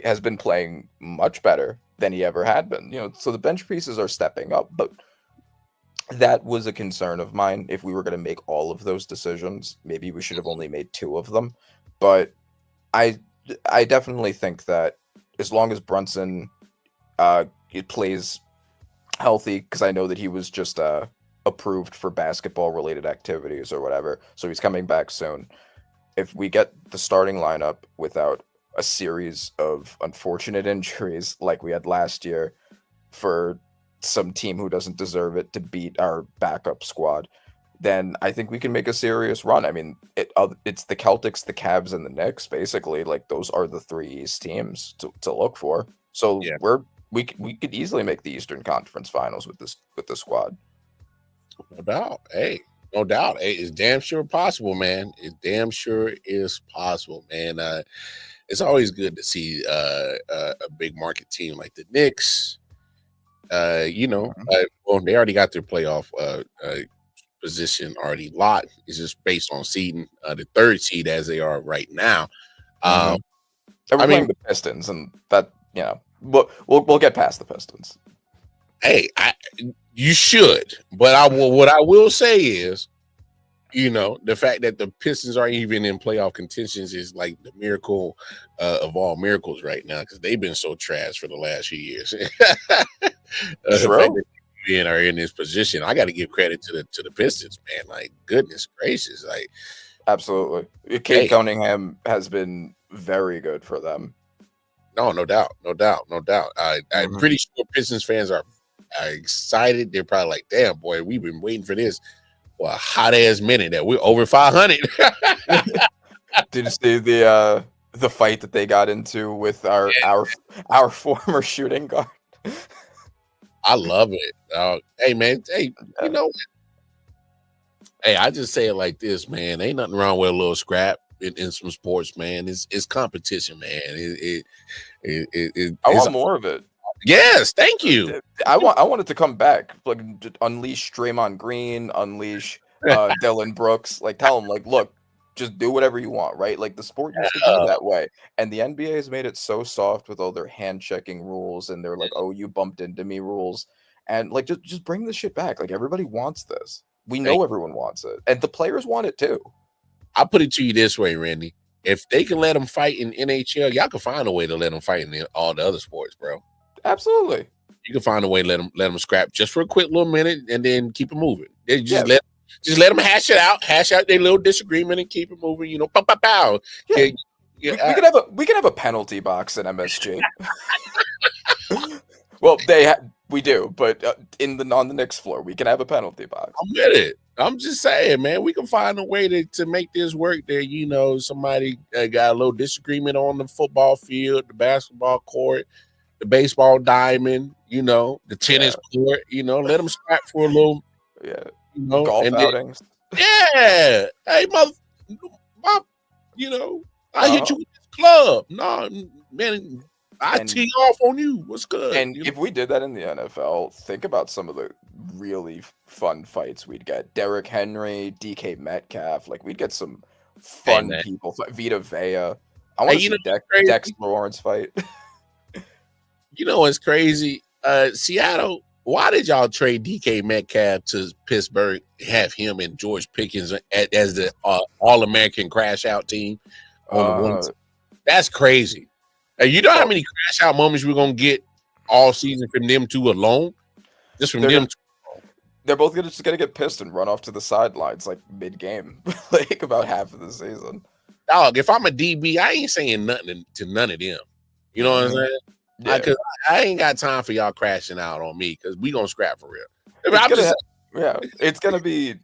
has been playing much better than he ever had been. You know, so the bench pieces are stepping up, but that was a concern of mine. If we were going to make all of those decisions, maybe we should have only made 2 of them. But I definitely think that as long as Brunson plays healthy, because I know that he was just approved for basketball-related activities or whatever, so he's coming back soon. If we get the starting lineup without a series of unfortunate injuries like we had last year for some team who doesn't deserve it to beat our backup squad, then I think we can make a serious run. I mean, it's the Celtics, the Cavs, and the Knicks, basically. Like, those are the 3 East teams to look for. So yeah, we could easily make the Eastern Conference Finals with this squad. no doubt. Hey, no doubt. Hey, it's damn sure possible, man. It damn sure is possible, man. It's always good to see a big market team like the Knicks. You know, well, they already got their playoff position already locked. It's just based on seeding, the 3rd seed as they are right now. And we're playing the Pistons, and that, you know, we'll get past the Pistons. Hey, you should, but what I will say is, you know, the fact that the Pistons are even in playoff contentions is like the miracle of all miracles right now, because they've been so trash for the last few years. True. Are in this position, I got to give credit to the Pistons, man. Like, goodness gracious, like, absolutely. Kate Cunningham has been very good for them. No doubt. I'm pretty sure Pistons fans are excited. They're probably like, damn, boy, we've been waiting for this for a hot ass minute that we're over 500. Did you see the fight that they got into with our former shooting guard? I love it. Hey, man. Hey, you know, hey, I just say it like this, man. Ain't nothing wrong with a little scrap in some sports, man. It's competition, man. I want more of it. Yes, thank you. I want it to come back. Like, unleash Draymond Green, unleash Dylan Brooks. Like, tell them, like, look, just do whatever you want, right? Like, the sport used to be that way, and the NBA has made it so soft with all their hand checking rules and they're like, oh, you bumped into me rules, and like, just bring this shit back. Like, everybody wants this. We know everyone wants it, and the players want it too. I'll put it to you this way, Randy. If they can let them fight in NHL, y'all can find a way to let them fight in all the other sports, bro. Absolutely. You can find a way to let them scrap just for a quick little minute and then keep it moving. They just let them hash out their little disagreement and keep it moving. You know, pow, pow, pow. Yeah. We can have a penalty box in MSG. Well, we do, but on the Knicks floor, we can have a penalty box. I'm with it. I'm just saying, man, we can find a way to make this work. There, you know, somebody got a little disagreement on the football field, the basketball court, the baseball diamond, you know, the tennis court. You know, let them scrap for a little. Yeah. You know, golf outings. Hey, you know, I hit you with this club. No, man, I tee off on you. What's good? And if we did that in the NFL, think about some of the really fun fights we'd get. Derrick Henry, DK Metcalf, like, we'd get some fun people. Vita Vea. I want to see Dex Lawrence fight. You know what's crazy? Seattle. Why did y'all trade DK Metcalf to Pittsburgh, have him and George Pickens as the All-American crash out team on the one? That's crazy. You know how many crash out moments we're going to get all season from them two alone? Just from them two alone. they're both just gonna get pissed and run off to the sidelines like mid-game, like about half of the season. Dog, if I'm a DB, I ain't saying nothing to none of them. You know what I'm saying? Yeah. Because I ain't got time for y'all crashing out on me because we gonna scrap for real. It's gonna be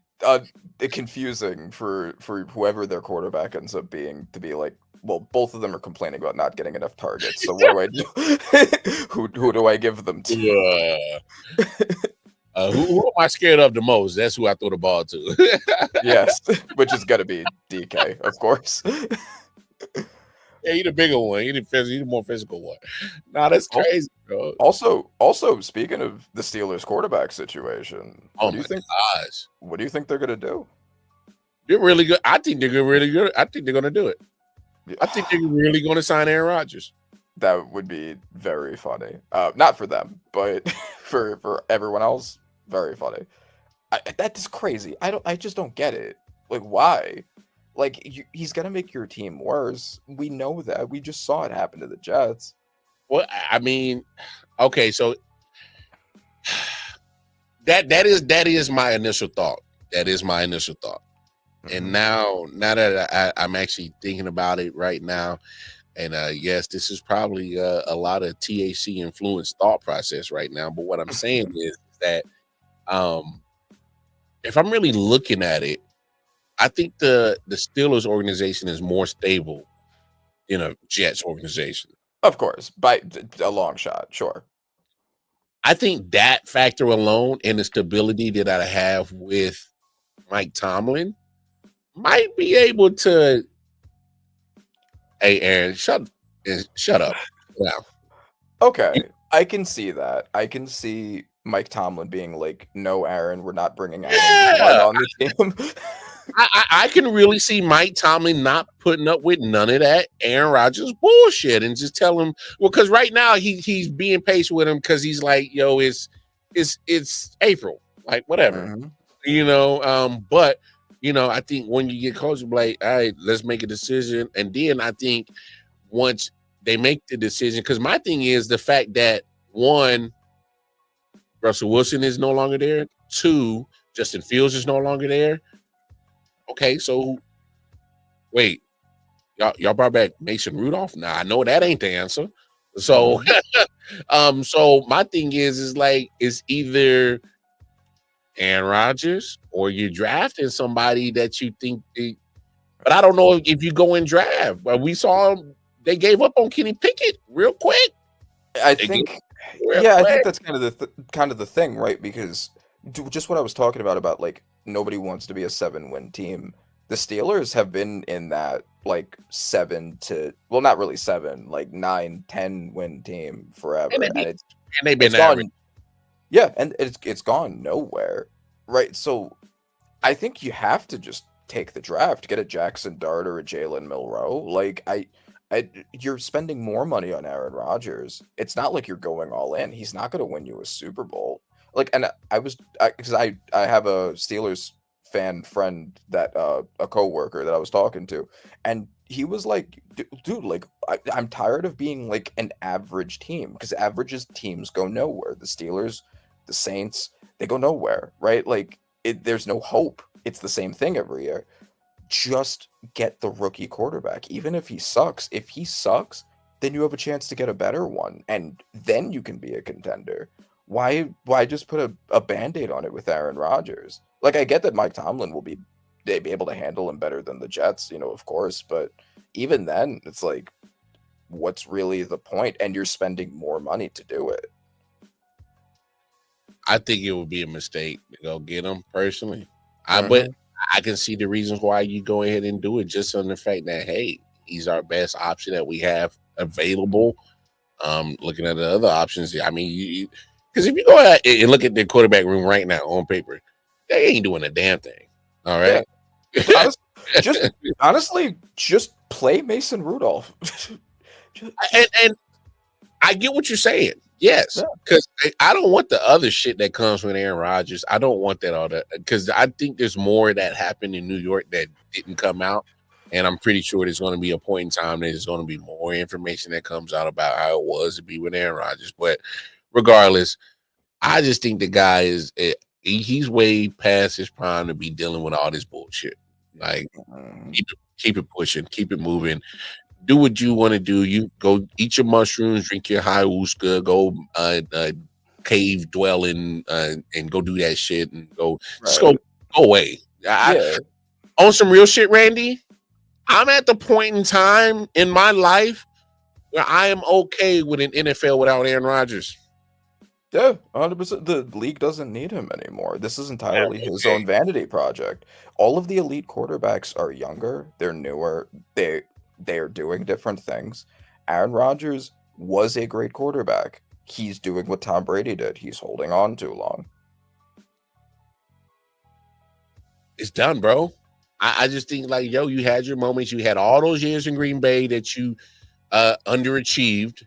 confusing for whoever their quarterback ends up being to be like, well, both of them are complaining about not getting enough targets. So what do I do? who do I give them to? Yeah. Who am I scared of the most? That's who I throw the ball to. Yes, which is gonna be DK, of course. Yeah, he the bigger one. He the more physical one. Nah, that's crazy, bro. Also, speaking of the Steelers quarterback situation, Oh what do my you think? gosh, What do you think they're gonna do? they're really good. I think they're really good. I think they're gonna do it. I think they're really gonna sign Aaron Rodgers. That would be very funny. Not for them, but for everyone else, very funny. That is crazy. I just don't get it. Like, why? Like, he's gonna make your team worse. We know that. We just saw it happen to the Jets. Well, I mean, okay, so that is my initial thought. That is my initial thought. And now that I'm actually thinking about it right now, and yes, this is probably a lot of TAC influenced thought process right now. But what I'm saying is that if I'm really looking at it, I think the Steelers organization is more stable than a Jets organization. Of course, by a long shot, sure. I think that factor alone and the stability that I have with Mike Tomlin might be able to. Hey, Aaron, shut up. Now, Okay, I can see that. I can see Mike Tomlin being like, "No, Aaron, we're not bringing Aaron on the team." I can really see Mike Tomlin not putting up with none of that Aaron Rodgers bullshit and just tell him, well, because right now he's being patient with him because he's like, yo, it's April, like whatever, you know. But you know, I think when you get closer, like, all right, let's make a decision, and then I think once they make the decision, because my thing is the fact that one, Russell Wilson is no longer there. Two, Justin Fields is no longer there. Okay, so wait, y'all brought back Mason Rudolph? Nah, I know that ain't the answer. So, so my thing is like it's either Aaron Rodgers or you're drafting somebody that you think. But I don't know if you go and draft. But we saw they gave up on Kenny Pickett real quick. I think that's kind of the thing, right? Because just what I was talking about like nobody wants to be a 7-win team. The Steelers have been in that like 7 to, well, not really 7, like 9-10 win team forever, and they've been gone. Yeah, and it's gone nowhere, right? So I think you have to just take the draft, get a Jackson Dart or a Jalen Milroe. Like you're spending more money on Aaron Rodgers. It's not like you're going all in. He's not going to win you a Super Bowl. Like, and because I have a Steelers fan friend that a coworker that I was talking to, and he was like, dude, like I'm tired of being like an average team, because averages teams go nowhere. The Steelers, the Saints, they go nowhere, right? Like there's no hope. It's the same thing every year. Just get the rookie quarterback, even if he sucks. If he sucks, then you have a chance to get a better one, and then you can be a contender. Why just put a Band-Aid on it with Aaron Rodgers? Like, I get that Mike Tomlin will be able to handle him better than the Jets, you know, of course, but even then, it's like, what's really the point? And you're spending more money to do it. I think it would be a mistake to go get him personally. But I can see the reasons why you go ahead and do it, just on the fact that, hey, he's our best option that we have available. Looking at the other options, I mean, because if you go out and look at the quarterback room right now on paper, they ain't doing a damn thing. All right. Yeah. Honestly, just play Mason Rudolph. and I get what you're saying. Yes, because I don't want the other shit that comes with Aaron Rodgers. I don't want that all that, because I think there's more that happened in New York that didn't come out, and I'm pretty sure there's going to be a point in time that there's going to be more information that comes out about how it was to be with Aaron Rodgers. But regardless, I just think the guy is he's way past his prime to be dealing with all this bullshit. Like, keep it pushing, keep it moving. Do what you want to do. You go eat your mushrooms, drink your ayahuasca, go cave dwelling, and go do that shit, and just go away. On some real shit, Randy. I'm at the point in time in my life where I am okay with an NFL without Aaron Rodgers. Yeah, 100%. The league doesn't need him anymore. This is entirely his own vanity project. All of the elite quarterbacks are younger. They're newer. They are doing different things. Aaron Rodgers was a great quarterback. He's doing what Tom Brady did. He's holding on too long. It's done, bro. I just think, like, yo, you had your moments. You had all those years in Green Bay that you underachieved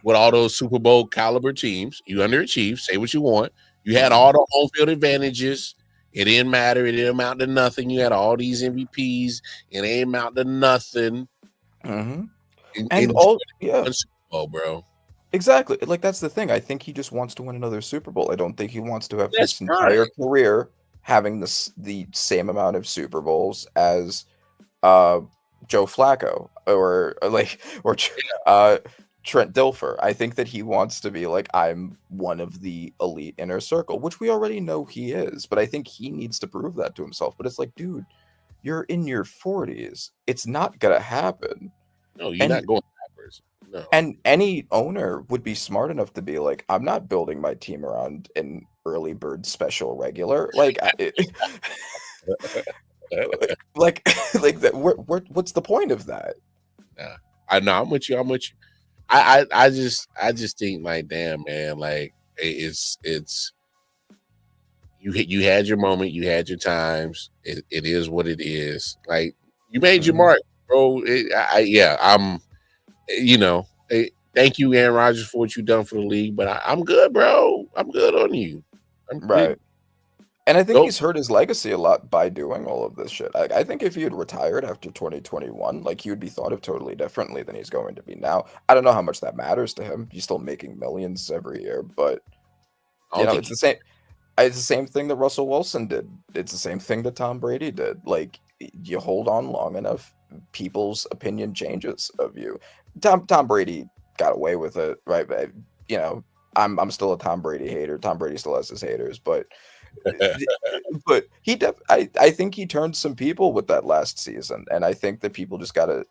with all those Super Bowl caliber teams. You underachieved. Say what you want. You had all the home field advantages. It didn't matter. It didn't amount to nothing. You had all these MVPs. It ain't amount to nothing. And Super Bowl, bro. Exactly. Like, that's the thing. I think he just wants to win another Super Bowl. I don't think he wants to have his entire career having the same amount of Super Bowls as Joe Flacco or Trent Dilfer. I think that he wants to be like, I'm one of the elite inner circle, which we already know he is, but I think he needs to prove that to himself. But it's like, dude, you're in your 40s. It's not gonna happen. No, you're not going backwards. No. And any owner would be smart enough to be like, I'm not building my team around an early bird special regular. Like, like that. What's the point of that? Nah, I know. I'm with you. I just think, like, damn, man, like, it's you had your moment, you had your times. It is what it is. Like, you made your mark, bro. Thank you, Aaron Rodgers, for what you've done for the league. But I'm good, bro. I'm good on you. Right. And I think he's hurt his legacy a lot by doing all of this shit. I think if he had retired after 2021, like, he would be thought of totally differently than he's going to be now. I don't know how much that matters to him. He's still making millions every year, but it's the same. It's the same thing that Russell Wilson did. It's the same thing that Tom Brady did. Like, you hold on long enough, people's opinion changes of you. Tom Brady got away with it, right? But, I'm still a Tom Brady hater. Tom Brady still has his haters, but I think he turned some people with that last season, and I think that people just gotta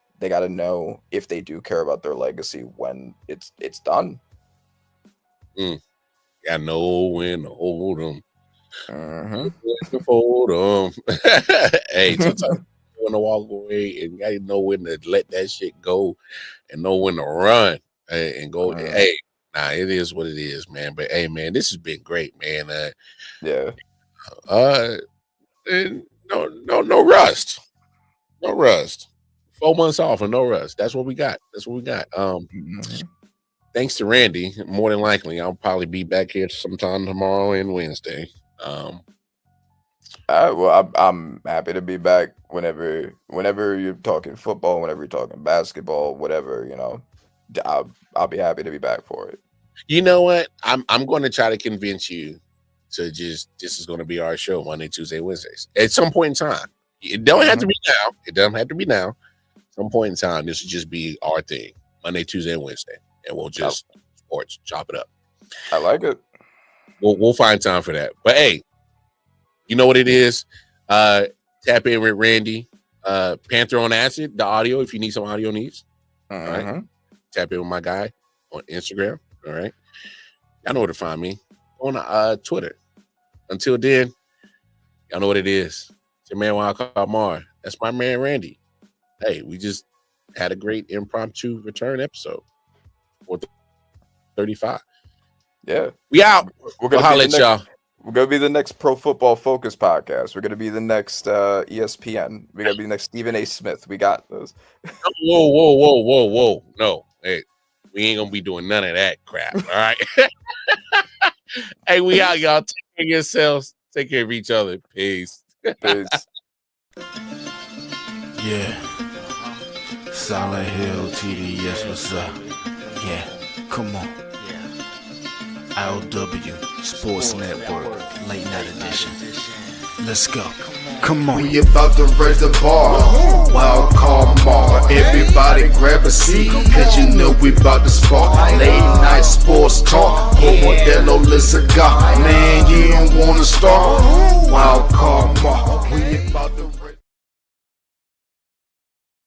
know if they do care about their legacy when it's done. I know when to hold them. When to fold them. Hey, sometimes you want to walk away, and you gotta know when to let that shit go, and know when to run and go. Hey. Nah, it is what it is, man. But hey, man, this has been great, man. No rust. No rust. 4 months off and no rust. That's what we got. Thanks to Randy. More than likely, I'll probably be back here sometime tomorrow and Wednesday. Well, I'm happy to be back whenever you're talking football, whenever you're talking basketball, whatever, I'll be happy to be back for it. You know what? I'm going to try to convince you to this is going to be our show Monday, Tuesday, Wednesdays. At some point in time. It don't have to be now. It doesn't have to be now. At some point in time, this will just be our thing. Monday, Tuesday, and Wednesday. And we'll just sports, chop it up. I like it. We'll find time for that. But hey, you know what it is? Tap in with Randy. Panther on Acid, the audio, if you need some audio needs. All right. Tap in with my guy on Instagram. All right. Y'all know where to find me on Twitter. Until then, y'all know what it is. It's your man Wild Card Mar. That's my man Randy. Hey, we just had a great impromptu return episode. 435. Yeah. We out. We're gonna holler at y'all. We're gonna be the next Pro Football Focus podcast. We're gonna be the next ESPN. We're gonna be the next Stephen A. Smith. We got those. Whoa. No. Hey, we ain't gonna be doing none of that crap. All right. Hey, we out, y'all. Take care of yourselves. Take care of each other. Peace. Peace. Yeah. Solid Hill TD, yes, what's up? Yeah, come on. I.O.W. Sports Network, late night edition. Let's go. Come on. We about to raise the bar. Wild card mall. Everybody grab a seat, cause you know we about to spark. Late night sports talk. Modelo, let's go. Man, you don't wanna start. Wild card mall. We